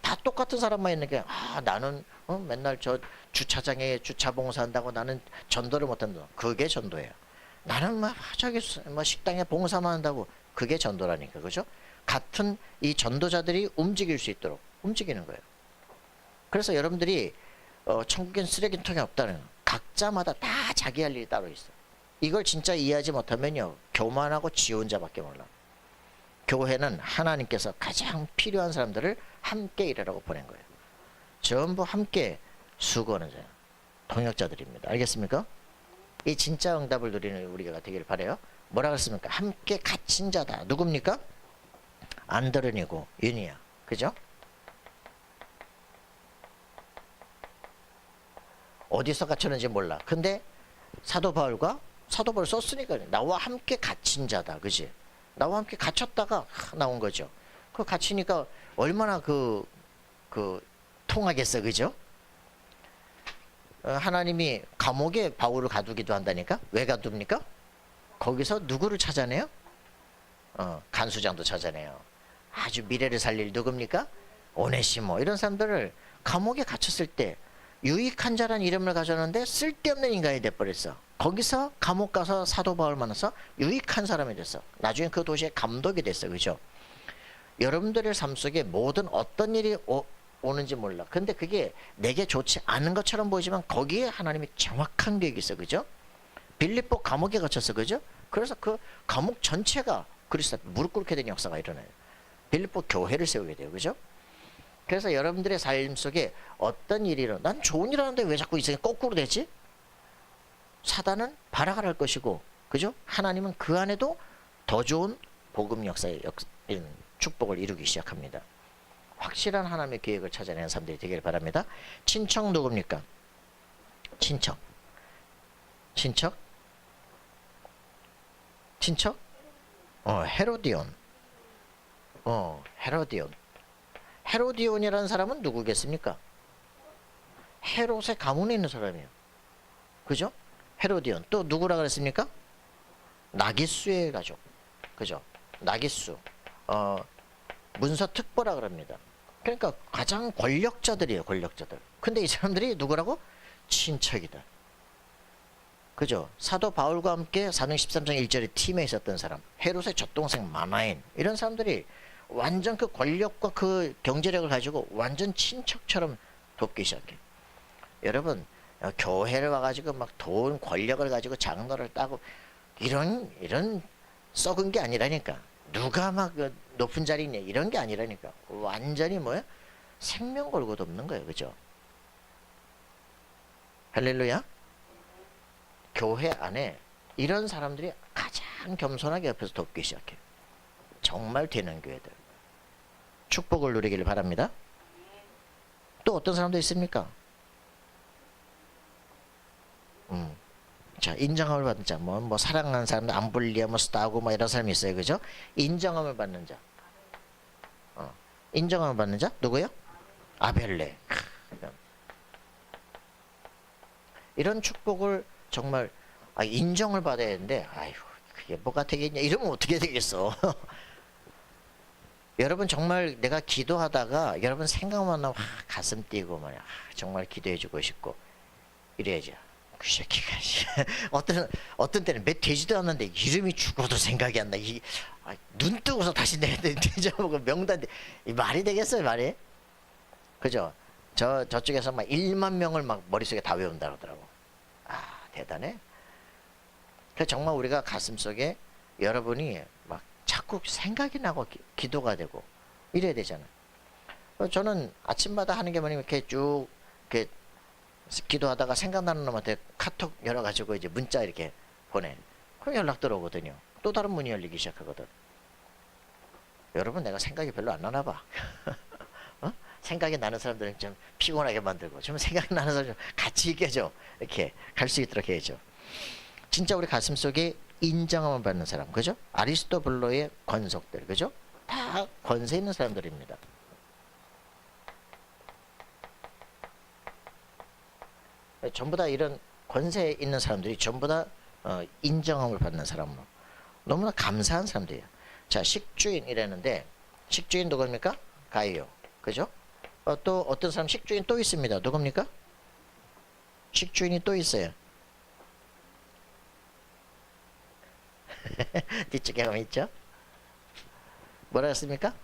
다 똑같은 사람만 있는 게, 나는 맨날 저 주차장에 주차 봉사한다고 나는 전도를 못한다. 그게 전도예요. 나는 막 저기 뭐 식당에 봉사만 한다고, 그게 전도라니까. 그죠? 같은 이 전도자들이 움직일 수 있도록 움직이는 거예요. 그래서 여러분들이 천국엔 쓰레기통이 없다는 거예요. 각자마다 다 자기 할 일이 따로 있어. 이걸 진짜 이해하지 못하면요, 교만하고 지원자밖에 몰라. 교회는 하나님께서 가장 필요한 사람들을 함께 일하라고 보낸 거예요. 전부 함께 수고하는 자예요. 동역자들입니다. 알겠습니까? 이 진짜 응답을 누리는 우리가 되기를 바라요. 뭐라 그랬습니까? 함께 갇힌 자다. 누굽니까? 안드레니고 유니야. 그죠? 어디서 갇혔는지 몰라. 근데 사도 바울을 썼으니까 나와 함께 갇힌 자다. 그지? 나와 함께 갇혔다가 나온 거죠. 그 갇히니까 얼마나 통하겠어. 그죠? 하나님이 감옥에 바울을 가두기도 한다니까? 왜 가둡니까? 거기서 누구를 찾아내요? 간수장도 찾아내요. 아주 미래를 살릴 누굽니까? 오네시모. 이런 사람들을 감옥에 갇혔을 때 유익한 자란 이름을 가졌는데 쓸데없는 인간이 돼버렸어. 거기서 감옥 가서 사도 바울 만나서 유익한 사람이 됐어. 나중에 그 도시의 감독이 됐어. 그죠? 여러분들의 삶 속에 모든 어떤 일이 오는지 몰라. 근데 그게 내게 좋지 않은 것처럼 보이지만 거기에 하나님이 정확한 계획이 있어. 그죠? 빌립보 감옥에 갇혔어. 그죠? 그래서 그 감옥 전체가 그리스도 앞에 무릎 꿇게 된 역사가 일어나요. 빌립보 교회를 세우게 돼요. 그죠? 그래서 여러분들의 삶 속에 어떤 일이 난 좋은 일 하는데 왜 자꾸 이상하게 거꾸로 되지? 사단은 발악을 할 것이고, 그죠? 하나님은 그 안에도 더 좋은 복음 역사의 축복을 이루기 시작합니다. 확실한 하나님의 계획을 찾아내는 사람들이 되기를 바랍니다. 친척 누굽니까? 친척. 헤로디온. 헤로디온이라는 사람은 누구겠습니까? 헤롯의 가문에 있는 사람이에요. 그죠? 헤로디온. 또 누구라 그랬습니까? 나기수의 가족. 그죠? 나기수. 문서 특보라 그럽니다. 그러니까 가장 권력자들이에요. 권력자들. 근데 이 사람들이 누구라고? 친척이다. 그죠? 사도 바울과 함께 사도행 13장 1절에 팀에 있었던 사람, 헤롯의 젖동생 마나인, 이런 사람들이 완전 그 권력과 그 경제력을 가지고 완전 친척처럼 돕기 시작해. 여러분, 교회를 와가지고 막 돈, 권력을 가지고 장로를 따고 이런 썩은 게 아니라니까. 누가 막 높은 자리에 있냐 이런 게 아니라니까. 완전히 뭐야? 생명 걸고 돕는 거예요. 그죠? 할렐루야. 교회 안에 이런 사람들이 가장 겸손하게 옆에서 돕기 시작해요. 정말 되는 교회들. 축복을 누리기를 바랍니다. 또 어떤 사람도 있습니까? 자, 인정함을 받는 자, 뭐 사랑하는 사람들, 암블리아, 뭐 스타고, 뭐 이런 사람이 있어요. 그죠? 인정함을 받는 자. 인정함을 받는 자? 누구요? 아벨레. 이런 축복을 정말 인정을 받아야 되는데, 아유, 그게 뭐가 되겠냐? 이러면 어떻게 되겠어? 여러분 정말 내가 기도하다가 여러분 생각만 나면 가슴 뛰고 말이야. 정말 기도해주고 싶고 이래야지. 그 새끼가 어떤 때는 몇 되지도 않는데 이름이 죽어도 생각이 안 나. 눈 뜨고서 다시 내 되져보고 명단 이 말이 되겠어요, 말이? 그죠? 저쪽에서 막 1만 명을 막 머릿속에 다 외운다 그러더라고. 대단해. 그 정말 우리가 가슴 속에 여러분이 막 자꾸 생각이 나고 기도가 되고 이래야 되잖아요. 저는 아침마다 하는 게 뭐냐면 이렇게 쭉 이렇게 기도하다가 생각나는 놈한테 카톡 열어가지고 이제 문자 이렇게 보내. 그럼 연락 들어오거든요. 또 다른 문이 열리기 시작하거든. 여러분 내가 생각이 별로 안 나나 봐. 어? 생각이 나는 사람들은 좀 피곤하게 만들고 좀 생각이 나는 사람 좀 같이 이겨줘. 이렇게 갈 수 있도록 해야죠. 진짜 우리 가슴 속에 인정함을 받는 사람, 그죠? 아리스토블로의 권속들, 그죠? 다 권세 있는 사람들입니다. 전부 다 이런 권세 있는 사람들이 전부 다 인정함을 받는 사람으로 너무나 감사한 사람들이에요. 자, 식주인이라는데 식주인 누굽니까? 가이오, 그죠? 또 어떤 사람 식주인 또 있습니다. 누굽니까? 식주인이 또 있어요. 뒤쪽에 가면 있죠? 뭐라 했습니까?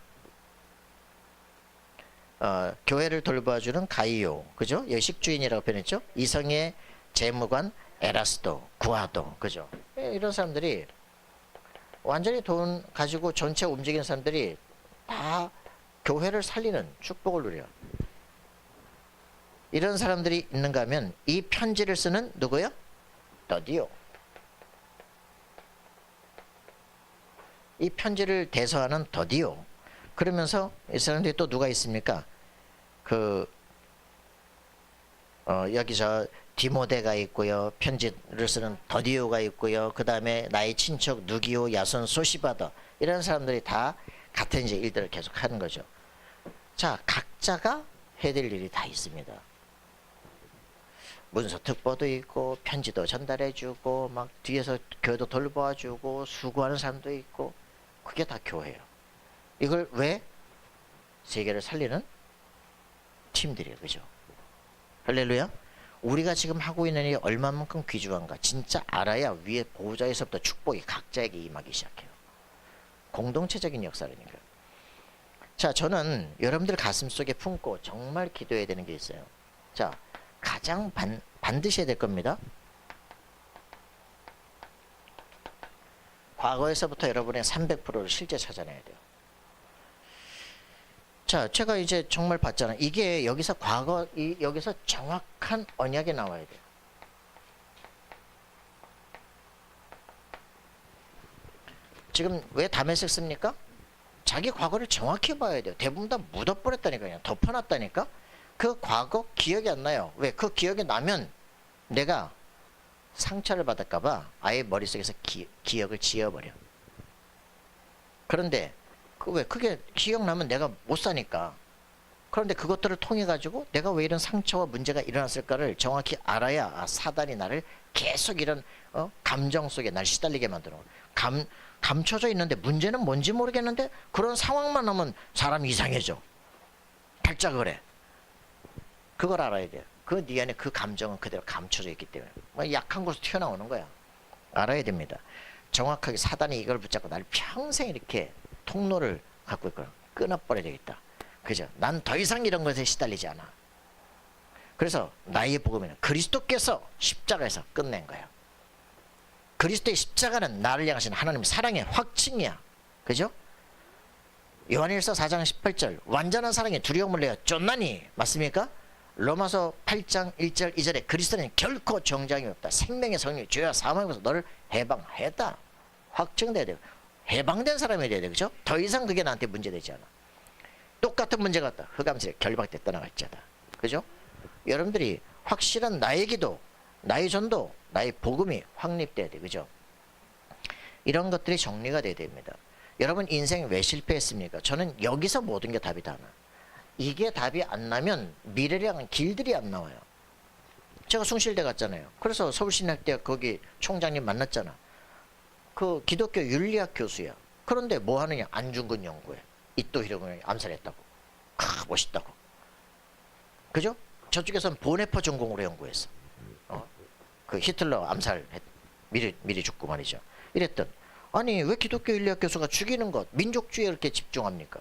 교회를 돌봐주는 가이오, 그죠? 여기 식주인이라고 표현했죠? 이성의 재무관 에라스도, 구아도, 그죠? 이런 사람들이 완전히 돈 가지고 전체 움직이는 사람들이 다 교회를 살리는 축복을 누려요. 이런 사람들이 있는가 하면 이 편지를 쓰는 누구요? 더디오. 이 편지를 대서하는 더디오. 그러면서 이 사람들이 또 누가 있습니까? 여기서 디모데가 있고요. 편지를 쓰는 더디오가 있고요. 그 다음에 나의 친척 누기오, 야손, 소시바더, 이런 사람들이 다 같은 이제 일들을 계속 하는 거죠. 자, 각자가 해야 될 일이 다 있습니다. 문서 특보도 있고 편지도 전달해주고 막 뒤에서 교회도 돌봐주고 수고하는 사람도 있고, 그게 다 교회예요. 이걸 왜? 세계를 살리는 팀들이에요. 그죠? 할렐루야. 우리가 지금 하고 있는 일이 얼마만큼 귀중한가 진짜 알아야 위에 보호자에서부터 축복이 각자에게 임하기 시작해요. 공동체적인 역사라니까. 자, 저는 여러분들 가슴 속에 품고 정말 기도해야 되는 게 있어요. 자, 가장 반드시 해야 될 겁니다. 과거에서부터 여러분의 300%를 실제 찾아내야 돼요. 자, 제가 이제 정말 봤잖아요. 이게 여기서 여기서 정확한 언약이 나와야 돼요. 지금 왜 다메섹 씁니까? 자기 과거를 정확히 봐야 돼요. 대부분 다 묻어버렸다니까요. 덮어놨다니까. 그 과거 기억이 안 나요. 왜? 그 기억이 나면 내가 상처를 받을까봐 아예 머릿속에서 기억을 지워버려. 그런데 왜? 그게 기억나면 내가 못 사니까. 그런데 그것들을 통해 가지고 내가 왜 이런 상처와 문제가 일어났을까를 정확히 알아야 사단이 나를 계속 이런 감정 속에 날 시달리게 만들어. 감춰져 있는데 문제는 뭔지 모르겠는데 그런 상황만 하면 사람이 이상해져. 발작을 해. 그걸 알아야 돼요. 그 네 안에 그 감정은 그대로 감춰져 있기 때문에 약한 곳에서 튀어나오는 거야. 알아야 됩니다. 정확하게 사단이 이걸 붙잡고 나를 평생 이렇게 통로를 갖고 있거나 끊어버려야 되겠다. 그죠? 난 더 이상 이런 것에 시달리지 않아. 그래서 나의 복음에는 그리스도께서 십자가에서 끝낸 거예요. 그리스도의 십자가는 나를 향하신 하나님의 사랑의 확증이야. 그죠? 요한일서 4장 18절 완전한 사랑에 두려움을 내어 쫓나니, 맞습니까? 로마서 8장 1절 2절에 그리스도는 결코 정죄함이 없다. 생명의 성령이 죄와 사망에서 너를 해방했다. 확증돼야 돼요. 해방된 사람이 돼야 돼요. 그죠? 더 이상 그게 나한테 문제되지 않아. 똑같은 문제가 왔다. 흑암세에 결박돼 떠나갈지어다. 그죠? 여러분들이 확실한 나의 기도, 나의 전도, 나의 복음이 확립돼야 돼. 그죠? 이런 것들이 정리가 돼야 됩니다. 여러분 인생 왜 실패했습니까? 저는 여기서 모든 게 답이 다 나. 이게 답이 안 나면 미래를 향한 길들이 안 나와요. 제가 숭실대 갔잖아요. 그래서 서울신학대학 거기 총장님 만났잖아. 그 기독교 윤리학 교수야. 그런데 뭐 하느냐? 안중근 연구회. 이또 히로부미를 암살했다고. 멋있다고. 그죠? 저쪽에서는 보네퍼 전공으로 연구했어. 그 히틀러 암살 미리 죽고 말이죠. 이랬던. 아니 왜 기독교 윤리학 교수가 죽이는 것, 민족주의에 이렇게 집중합니까?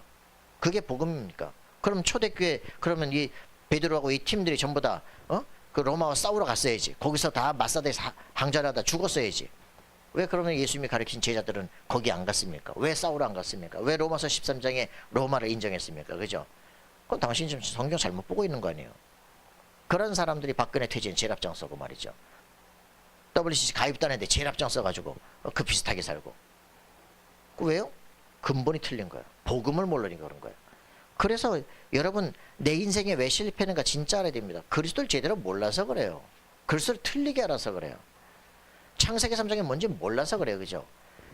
그게 복음입니까? 그럼 초대교회, 그러면 이 베드로하고 이 팀들이 전부 다 그 로마와 싸우러 갔어야지. 거기서 다 마사대에서 항전하다 죽었어야지. 왜 그러면 예수님이 가르친 제자들은 거기 안 갔습니까? 왜 싸우러 안 갔습니까? 왜 로마서 13장에 로마를 인정했습니까? 그죠? 그건 당신이 좀 성경 잘못 보고 있는 거 아니에요? 그런 사람들이 박근혜 퇴진 제일 앞장서고 말이죠. WCC 가입도 안 했는데 제일 앞장서가지고 그 비슷하게 살고. 왜요? 근본이 틀린 거예요. 복음을 모르니까 그런 거예요. 그래서 여러분 내 인생에 왜 실패했는가 진짜 알아야 됩니다. 그리스도를 제대로 몰라서 그래요. 그리스도를 틀리게 알아서 그래요. 창세기 3장이 뭔지 몰라서 그래요. 그죠?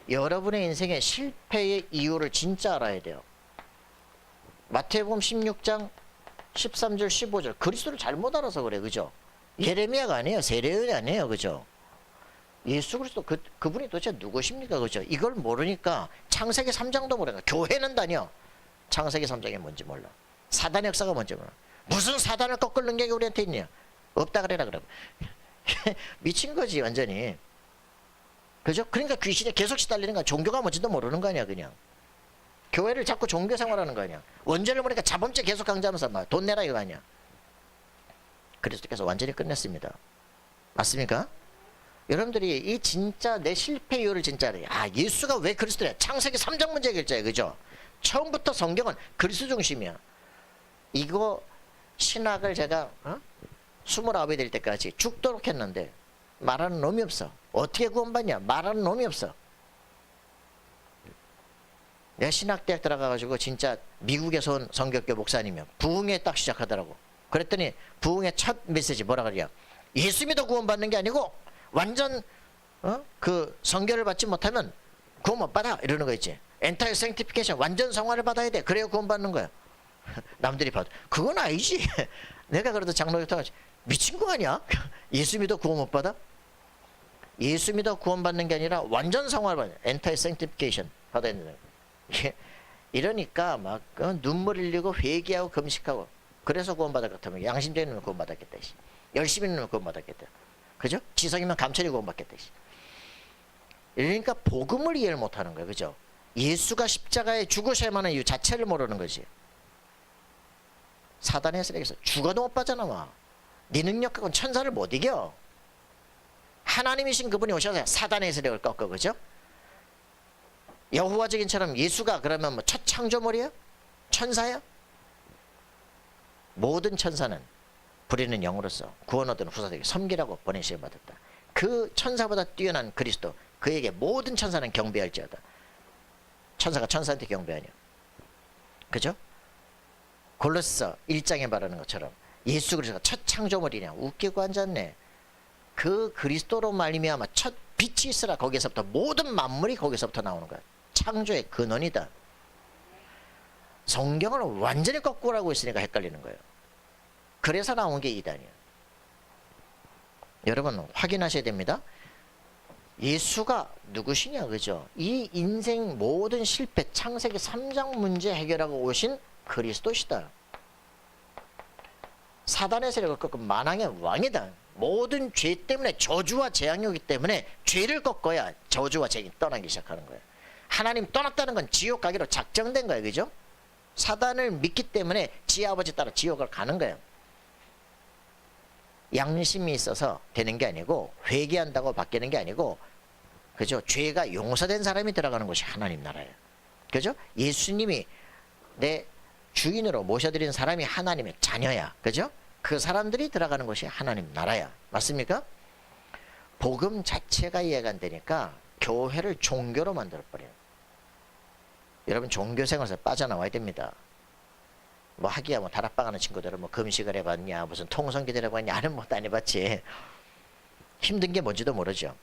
여러분의 인생의 실패의 이유를 진짜 알아야 돼요. 마태복음 16장 13절 15절 그리스도를 잘못 알아서 그래요. 그죠? 예레미야가 아니에요. 세례요한이 아니에요. 그죠? 예수 그리스도 그분이 도대체 누구십니까? 그죠? 이걸 모르니까 창세기 3장도 모르니까 교회는 다녀. 창세기 3장이 뭔지 몰라. 사단의 역사가 뭔지 몰라. 무슨 사단을 꺾을 능력이 우리한테 있냐? 없다 그래라 그래. 미친 거지 완전히. 그죠? 그러니까 귀신에 계속 시달리는 거야. 종교가 뭔지도 모르는 거 아니야 그냥. 교회를 자꾸 종교 생활하는 거 아니야. 원죄를 모르니까 자범죄 계속 강조하면서 막 돈 내라 이거 아니야. 그리스도께서 완전히 끝냈습니다. 맞습니까? 여러분들이 이 진짜 내 실패 이유를 진짜 알아요. 아 예수가 왜 그리스도냐. 창세기 3장 문제 해결자예요. 그죠? 처음부터 성경은 그리스도 중심이야. 이거 신학을 제가 29이 될 때까지 죽도록 했는데 말하는 놈이 없어. 어떻게 구원받냐? 말하는 놈이 없어. 내가 신학대학 들어가가지고 진짜 미국에서 온 성격교 목사님이요. 부흥회 딱 시작하더라고. 그랬더니 부흥회 첫 메시지 뭐라 그래요? 예수 믿어 구원받는 게 아니고 완전 그 성결을 받지 못하면 구원 못 받아 이러는 거 있지. 엔타일 생티피케이션 완전 성화를 받아야 돼. 그래야 구원받는 거야. 남들이 봐도 그건 아니지. 내가 그래도 장로교통 미친 거 아니야? 예수 믿어 구원 못 받아? 예수 믿어 구원받는 게 아니라 완전 성화를 받아. 엔타일 생티피케이션 받아야 된다. 이러니까 막 눈물 흘리고 회개하고 금식하고 그래서 구원받을 것 같으면 양심적인 놈은 구원받았겠다. 열심히 있는 놈은 구원받았겠다. 그죠? 지성이면 감천이 구원받겠다. 그러니까 복음을 이해를 못하는 거예요. 그죠? 예수가 십자가에 죽으셔야만 하는 이유 자체를 모르는 거지. 사단의 세력에서 죽어도 못 빠져나와. 네 능력 갖고는 천사를 못 이겨. 하나님이신 그분이 오셔서 사단의 세력을 꺾어. 그죠? 여호와 증인처럼 예수가 그러면 뭐 첫 창조물이야? 천사야? 모든 천사는 부리는 영으로서 구원 얻은 후사들에게 섬기라고 보내심을 받았다. 그 천사보다 뛰어난 그리스도 그에게 모든 천사는 경배할지어다. 천사가 천사한테 경배하냐? 그죠? 골로새 1장에 말하는 것처럼 예수 그리스도가 첫 창조물이냐? 웃기고 앉았네. 그 그리스도로 말미암아 첫 빛이 있으라. 거기서부터 모든 만물이 거기서부터 나오는 거야. 창조의 근원이다. 성경을 완전히 거꾸로 하고 있으니까 헷갈리는 거예요. 그래서 나온 게 이단이에요. 여러분 확인하셔야 됩니다. 예수가 누구시냐 그죠? 이 인생 모든 실패 창세기 3장 문제 해결하고 오신 그리스도시다. 사단의 세력을 꺾고 만왕의 왕이다. 모든 죄 때문에 저주와 재앙이 오기 때문에 죄를 꺾어야 저주와 재앙이 떠나기 시작하는 거예요. 하나님 떠났다는 건 지옥 가기로 작정된 거예요. 그죠? 사단을 믿기 때문에 지 아버지 따라 지옥을 가는 거예요. 양심이 있어서 되는 게 아니고 회개한다고 바뀌는 게 아니고 그죠? 죄가 용서된 사람이 들어가는 곳이 하나님 나라예요. 그죠? 예수님이 내 주인으로 모셔드린 사람이 하나님의 자녀야. 그죠? 그 사람들이 들어가는 곳이 하나님 나라야. 맞습니까? 복음 자체가 이해가 안 되니까 교회를 종교로 만들어버려요. 여러분 종교생활에서 빠져나와야 됩니다. 뭐 하기야 뭐 다락방 하는 친구들은 뭐 금식을 해봤냐 무슨 통성기도를 해봤냐 하는 것도 안 해봤지. 힘든 게 뭔지도 모르죠.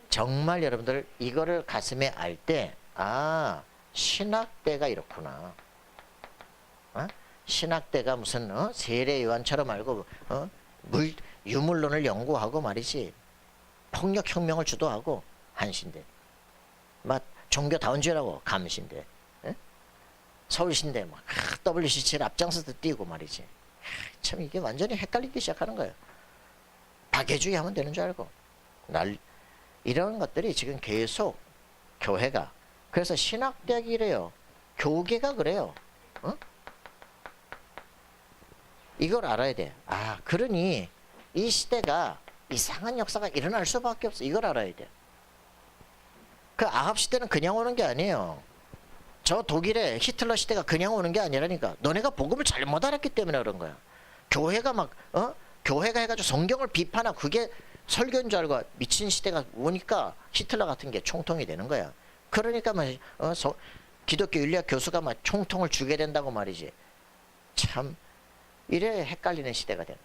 정말 여러분들 이거를 가슴에 알 때 아 신학대가 이렇구나. 신학대가 무슨 세례요한처럼 알고 유물론을 연구하고 말이지 폭력혁명을 주도하고 한신대 막 종교다운주의라고 감신대 서울신대 막 WCC를 앞장서서 뛰고 말이지. 참 이게 완전히 헷갈리기 시작하는 거예요. 박애주의 하면 되는 줄 알고 이런 것들이 지금 계속 교회가 그래서 신학대학이 이래요. 교계가 그래요. 이걸 알아야 돼. 아 그러니 이 시대가 이상한 역사가 일어날 수밖에 없어. 이걸 알아야 돼. 그 아합 시대는 그냥 오는 게 아니에요. 저 독일의 히틀러 시대가 그냥 오는 게 아니라니까. 너네가 복음을 잘못 알았기 때문에 그런 거야. 교회가 막 교회가 해가지고 성경을 비판하고 그게 설교인 줄 알고 미친 시대가 오니까 히틀러 같은 게 총통이 되는 거야. 그러니까 막 기독교 윤리학 교수가 막 총통을 주게 된다고 말이지. 참 이래 헷갈리는 시대가 되는.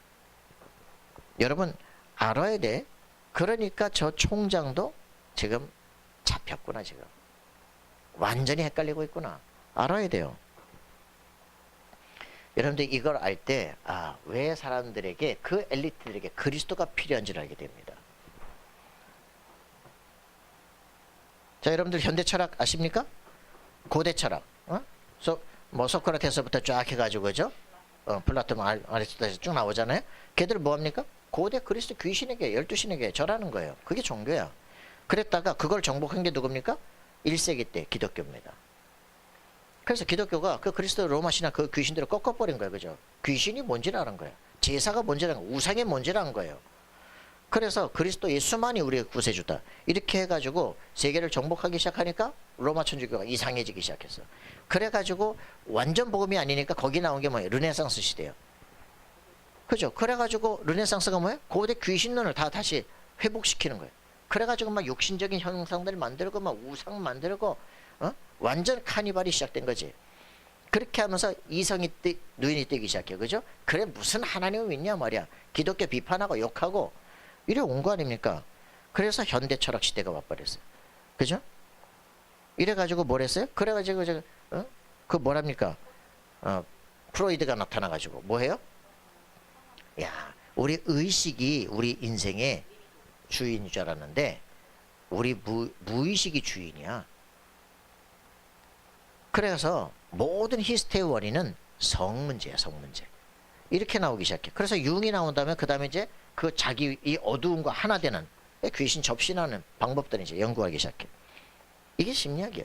여러분 알아야 돼. 그러니까 저 총장도 지금 잡혔구나. 지금 완전히 헷갈리고 있구나. 알아야 돼요. 여러분들 이걸 알 때 왜 사람들에게 그 엘리트들에게 그리스도가 필요한지를 알게 됩니다. 자, 여러분들 현대 철학 아십니까? 고대 철학. 소크라테스부터 쫙 해가지고 그죠? 플라톤, 아리스토텔레스 쭉 나오잖아요. 걔들 뭐합니까? 고대 그리스도 귀신에게 12신에게 절하는 거예요. 그게 종교야. 그랬다가 그걸 정복한 게 누굽니까? 1세기 때 기독교입니다. 그래서 기독교가 그 그리스도 로마 신화 그 귀신들을 꺾어버린 거예요. 그죠? 귀신이 뭔지를 아는 거예요. 제사가 뭔지를 아는 거예요. 우상이 뭔지를 아는 거예요. 그래서 그리스도 예수만이 우리의 구세주다. 이렇게 해가지고 세계를 정복하기 시작하니까 로마 천주교가 이상해지기 시작했어. 그래가지고 완전 복음이 아니니까 거기 나온 게 뭐예요? 르네상스 시대예요. 그죠? 그래가지고 르네상스가 뭐예요? 고대 귀신론을 다시 회복시키는 거예요. 그래가지고 막 육신적인 형상들 만들고 막 우상 만들고 완전 카니발이 시작된 거지. 그렇게 하면서 이성이 눈이 뜨기 시작해요. 그죠? 그래 무슨 하나님을 믿냐 말이야. 기독교 비판하고 욕하고 이래 온 거 아닙니까? 그래서 현대 철학 시대가 와버렸어요. 그죠? 이래가지고 뭘 했어요? 그래가지고 그 뭐랍니까? 프로이드가 나타나가지고 뭐 해요? 야, 우리 의식이 우리 인생의 주인인 줄 알았는데 우리 무의식이 주인이야. 그래서 모든 히스테의 원인은 성 문제야, 성 문제. 이렇게 나오기 시작해. 그래서 융이 나온 다음에 그 다음에 이제 그 자기 이 어두움과 하나 되는 귀신 접신하는 방법들을 이제 연구하기 시작해. 이게 심리학이야.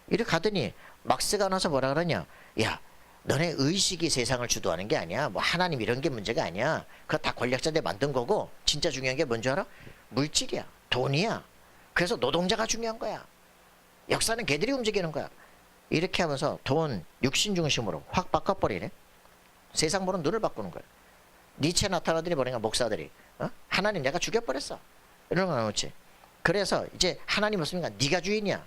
이렇게 가더니 막스가 나서 뭐라 그러냐? 야, 너네 의식이 세상을 주도하는 게 아니야. 뭐 하나님 이런 게 문제가 아니야. 그거 다 권력자들 만든 거고 진짜 중요한 게 뭔지 알아? 물질이야. 돈이야. 그래서 노동자가 중요한 거야. 역사는 걔들이 움직이는 거야. 이렇게 하면서 돈, 육신 중심으로 확 바꿔버리네. 세상 보는 눈을 바꾸는 거야. 니체 나타나더니 뭐냐 목사들이 하나님 내가 죽여버렸어. 이런 거 나오지. 그래서 이제 하나님 없으니까 네가 주인이야.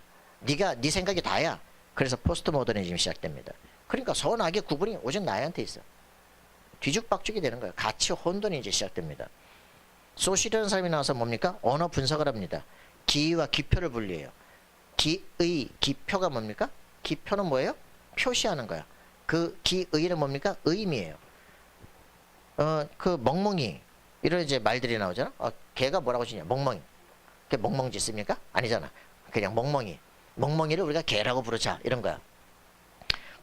네 생각이 다야. 그래서 포스트 모더니즘이 시작됩니다. 그러니까 선악의 구분이 오직 나한테 있어. 뒤죽박죽이 되는 거예요. 가치 혼돈이 이제 시작됩니다. 소시라는 사람이 나와서 뭡니까? 언어 분석을 합니다. 기의와 기표를 분리해요. 기의, 기표가 뭡니까? 기표는 뭐예요? 표시하는 거야. 그 기의는 뭡니까? 의미예요. 그 멍멍이 이런 이제 말들이 나오잖아. 걔가 뭐라고 지냐? 멍멍이. 걔 멍멍지 씁니까? 아니잖아. 그냥 멍멍이. 멍멍이를 우리가 개라고 부르자 이런 거야.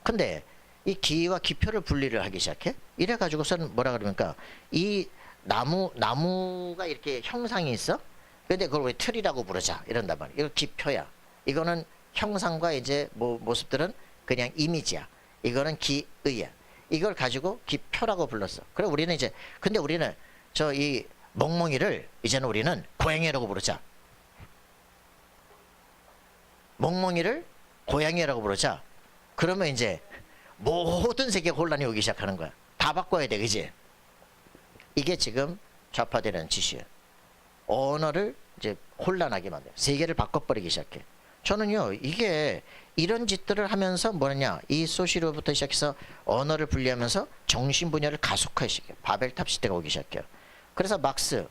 근데 이 기와 기표를 분리를 하기 시작해. 이래 가지고서는 뭐라 그러니까 이 나무가 이렇게 형상이 있어. 근데 그걸 왜 틀이라고 부르자 이런단 말이야. 이거 기표야. 이거는 형상과 이제 모습들은 그냥 이미지야. 이거는 기의야. 이걸 가지고 기표라고 불렀어. 그래 우리는 이제 근데 우리는 저 이 멍멍이를 이제는 우리는 고양이라고 부르자. 멍멍이를 고양이라고 부르자. 그러면 이제 모든 세계에 혼란이 오기 시작하는 거야. 다 바꿔야 돼, 그지? 이게 지금 좌파되는 짓이에요. 언어를 이제 혼란하게 만들어. 세계를 바꿔버리기 시작해. 저는요, 이게 이런 짓들을 하면서 뭐냐, 이 소시로부터 시작해서 언어를 분리하면서 정신 분열을 가속화하기 시작해요. 바벨탑 시대가 오기 시작해요. 그래서 막스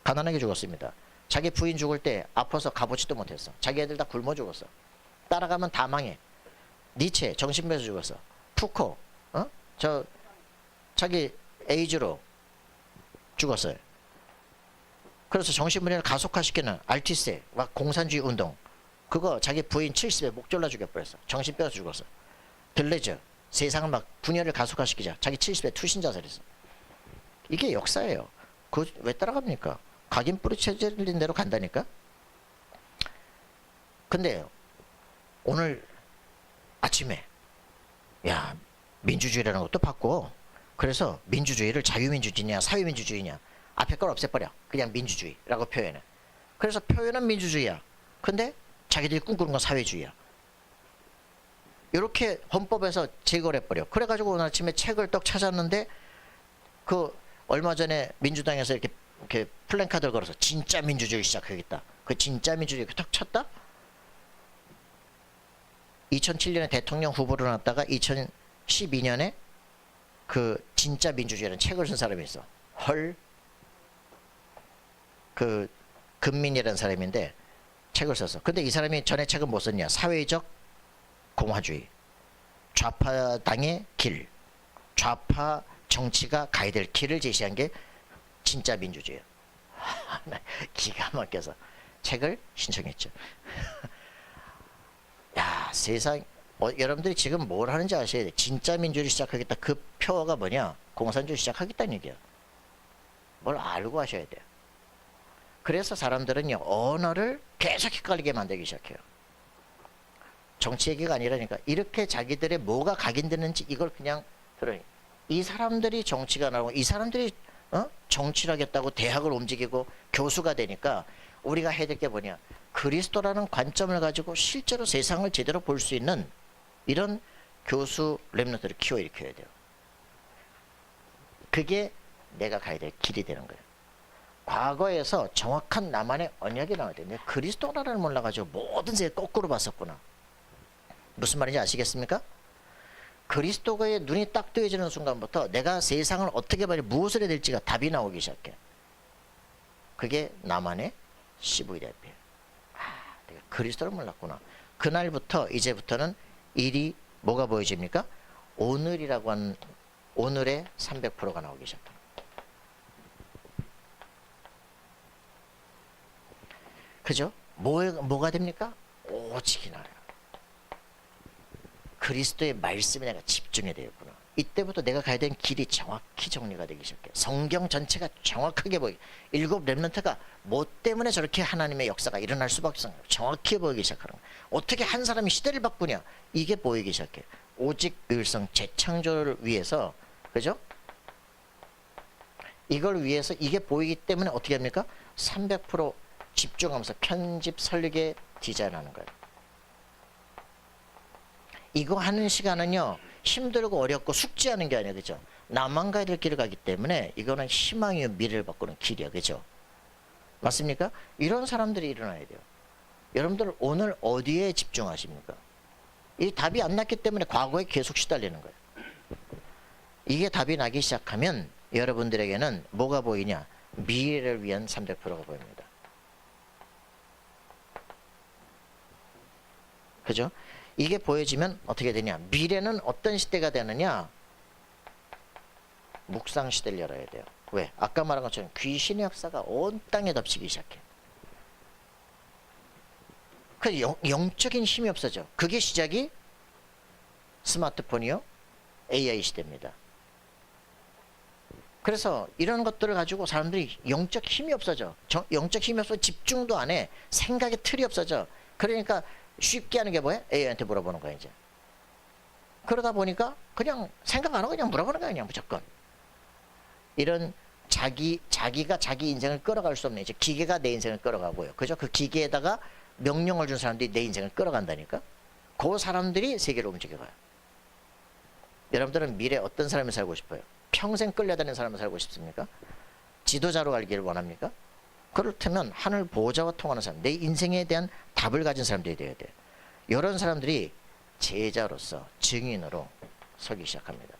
가난하게 죽었습니다. 자기 부인 죽을 때 아파서 가보지도 못했어. 자기 애들 다 굶어 죽었어. 따라가면 다 망해. 니체 정신병에서 죽었어. 푸코 자기 에이즈로 죽었어요. 그래서 정신분열을 가속화시키는 알티세 막 공산주의 운동 그거 자기 부인 70에 목 졸라 죽여버렸어. 정신병에서 죽었어. 들레즈 세상을 막 분열을 가속화시키자. 자기 70에 투신 자살했어. 이게 역사예요. 그거 왜 따라갑니까? 각인 뿌리 체질린 대로 간다니까. 근데 오늘 아침에 야 민주주의라는 것도 바꿔. 그래서 민주주의를 자유민주주의냐 사회민주주의냐 앞에 걸 없애버려. 그냥 민주주의라고 표현해. 그래서 표현은 민주주의야. 근데 자기들이 꿈꾸는 건 사회주의야. 이렇게 헌법에서 제거를 해버려. 그래가지고 오늘 아침에 책을 떡 찾았는데 그 얼마 전에 민주당에서 이렇게 플랜카드를 걸어서 진짜 민주주의 시작하겠다. 그 진짜 민주주의 딱 쳤다. 2007년에 대통령 후보로 나왔다가 2012년에 그 진짜 민주주의라는 책을 쓴 사람이 있어. 헐. 그 금민이라는 사람인데 책을 썼어. 근데 이 사람이 전에 책은 뭐 썼냐? 사회적 공화주의, 좌파당의 길, 좌파 정치가 가야 될 길을 제시한 게 진짜 민주주의야. 기가 막혀서 책을 신청했죠. 야, 세상. 여러분들이 지금 뭘 하는지 아셔야 돼. 진짜 민주주의 시작하겠다. 그 표어가 뭐냐? 공산주의 시작하겠다는 얘기야. 뭘 알고 하셔야 돼요. 그래서 사람들은요, 언어를 계속 헷갈리게 만들기 시작해요. 정치 얘기가 아니라니까. 이렇게 자기들의 뭐가 각인되는지 이걸 그냥 들어요. 이 사람들이 정치가 나오고 이 사람들이 정치를 하겠다고 대학을 움직이고 교수가 되니까 우리가 해야 될 게 뭐냐? 그리스도라는 관점을 가지고 실제로 세상을 제대로 볼 수 있는 이런 교수 랩런트를 키워일으켜야 돼요. 그게 내가 가야 될 길이 되는 거예요. 과거에서 정확한 나만의 언약이 나와야 돼요. 내가 그리스도라는 몰라가지고 모든 세계 거꾸로 봤었구나. 무슨 말인지 아시겠습니까? 그리스도의 눈이 딱 뜨여지는 순간부터 내가 세상을 어떻게 봐야 무엇을 해야 될지가 답이 나오기 시작해. 그게 나만의 CVIP예요. 내가 그리스도를 몰랐구나. 그날부터 이제부터는 일이 뭐가 보여집니까? 오늘이라고 하는 오늘의 300%가 나오기 시작합니다. 그죠? 뭐가 됩니까? 오직이 나요. 그리스도의 말씀에 내가 집중해야 되겠구나. 이때부터 내가 가야 되는 길이 정확히 정리가 되기 시작해요. 성경 전체가 정확하게 보이고 일곱 렘넌트가 뭐 때문에 저렇게 하나님의 역사가 일어날 수밖에 없어요. 정확히 보이기 시작하는 거예요. 어떻게 한 사람이 시대를 바꾸냐. 이게 보이기 시작해요. 오직 늘성 재창조를 위해서, 그죠? 이걸 위해서 이게 보이기 때문에 어떻게 합니까? 300% 집중하면서 편집, 설계, 디자인하는 거예요. 이거 하는 시간은요, 힘들고 어렵고 숙지하는 게 아니야, 그죠? 나만 가야 될 길을 가기 때문에 이거는 희망이요 미래를 바꾸는 길이야, 그죠? 맞습니까? 이런 사람들이 일어나야 돼요. 여러분들 오늘 어디에 집중하십니까? 이 답이 안 났기 때문에 과거에 계속 시달리는 거예요. 이게 답이 나기 시작하면 여러분들에게는 뭐가 보이냐? 미래를 위한 300%가 보입니다. 그죠? 이게 보여지면 어떻게 되냐? 미래는 어떤 시대가 되느냐? 묵상 시대를 열어야 돼요. 왜? 아까 말한 것처럼 귀신의 역사가 온 땅에 덮치기 시작해. 그 영적인 힘이 없어져. 그게 시작이 스마트폰이요, AI 시대입니다. 그래서 이런 것들을 가지고 사람들이 영적 힘이 없어져. 영적 힘이 없어 집중도 안 해. 생각의 틀이 없어져. 그러니까 쉽게 하는 게 뭐야? AI한테 물어보는 거야 이제. 그러다 보니까 그냥 생각 안 하고 그냥 물어보는 거야 그냥 무조건. 이런 자기가 자기 인생을 끌어갈 수 없는 이제 기계가 내 인생을 끌어가고요. 그죠? 그 기계에다가 명령을 준 사람들이 내 인생을 끌어간다니까. 그 사람들이 세계를 움직여가요. 여러분들은 미래 어떤 삶을 살고 싶어요? 평생 끌려다니는 삶을 살고 싶습니까? 지도자로 갈기를 원합니까? 그렇다면 하늘 보호자와 통하는 사람, 내 인생에 대한 답을 가진 사람들이 되어야 돼요. 이런 사람들이 제자로서 증인으로 서기 시작합니다.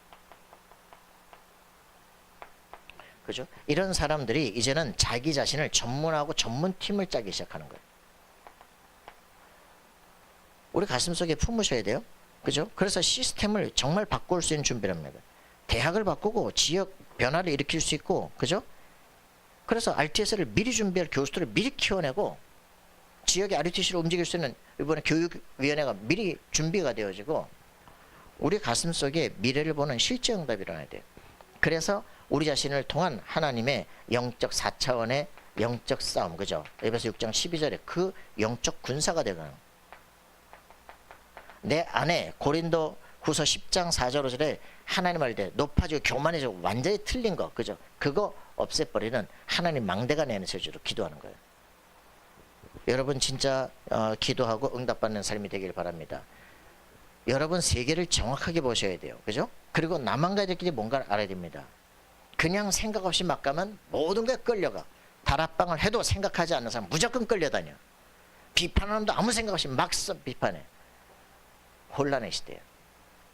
그죠? 이런 사람들이 이제는 자기 자신을 전문하고 전문팀을 짜기 시작하는 거예요. 우리 가슴속에 품으셔야 돼요. 그죠? 그래서 시스템을 정말 바꿀 수 있는 준비를 합니다. 대학을 바꾸고 지역 변화를 일으킬 수 있고, 그죠? 그래서 RTS를 미리 준비할 교수들을 미리 키워내고 지역의 RTC를 움직일 수 있는 이번에 교육위원회가 미리 준비가 되어지고 우리 가슴속에 미래를 보는 실제 응답이 일어나야 돼요. 그래서 우리 자신을 통한 하나님의 영적 4차원의 영적 싸움, 그죠? 에베소 6장 12절에 그 영적 군사가 되거든. 내 안에 고린도 후서 10장 4절 5절에 하나님 할 때 높아지고 교만해지고 완전히 틀린 거, 그죠? 그거 없애버리는 하나님 망대가 내는 세주로 기도하는 거예요. 여러분 진짜 기도하고 응답받는 삶이 되길 바랍니다. 여러분 세계를 정확하게 보셔야 돼요. 그죠? 그리고 나만 가족끼리 뭔가를 알아야 됩니다. 그냥 생각 없이 막 가면 모든 게 끌려가. 다락방을 해도 생각하지 않는 사람 무조건 끌려다녀. 비판하는 놈도 아무 생각 없이 막 비판해. 혼란의 시대야.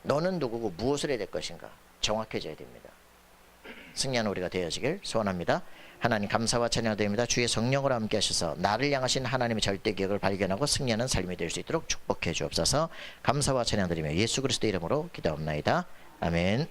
너는 누구고 무엇을 해야 될 것인가 정확해져야 됩니다. 승리하는 우리가 되어지길 소원합니다. 하나님 감사와 찬양드립니다. 주의 성령으로 함께 하셔서 나를 향하신 하나님의 절대 기억을 발견하고 승리하는 삶이 될 수 있도록 축복해 주옵소서. 감사와 찬양드리며 예수 그리스도 이름으로 기도합나이다. 아멘.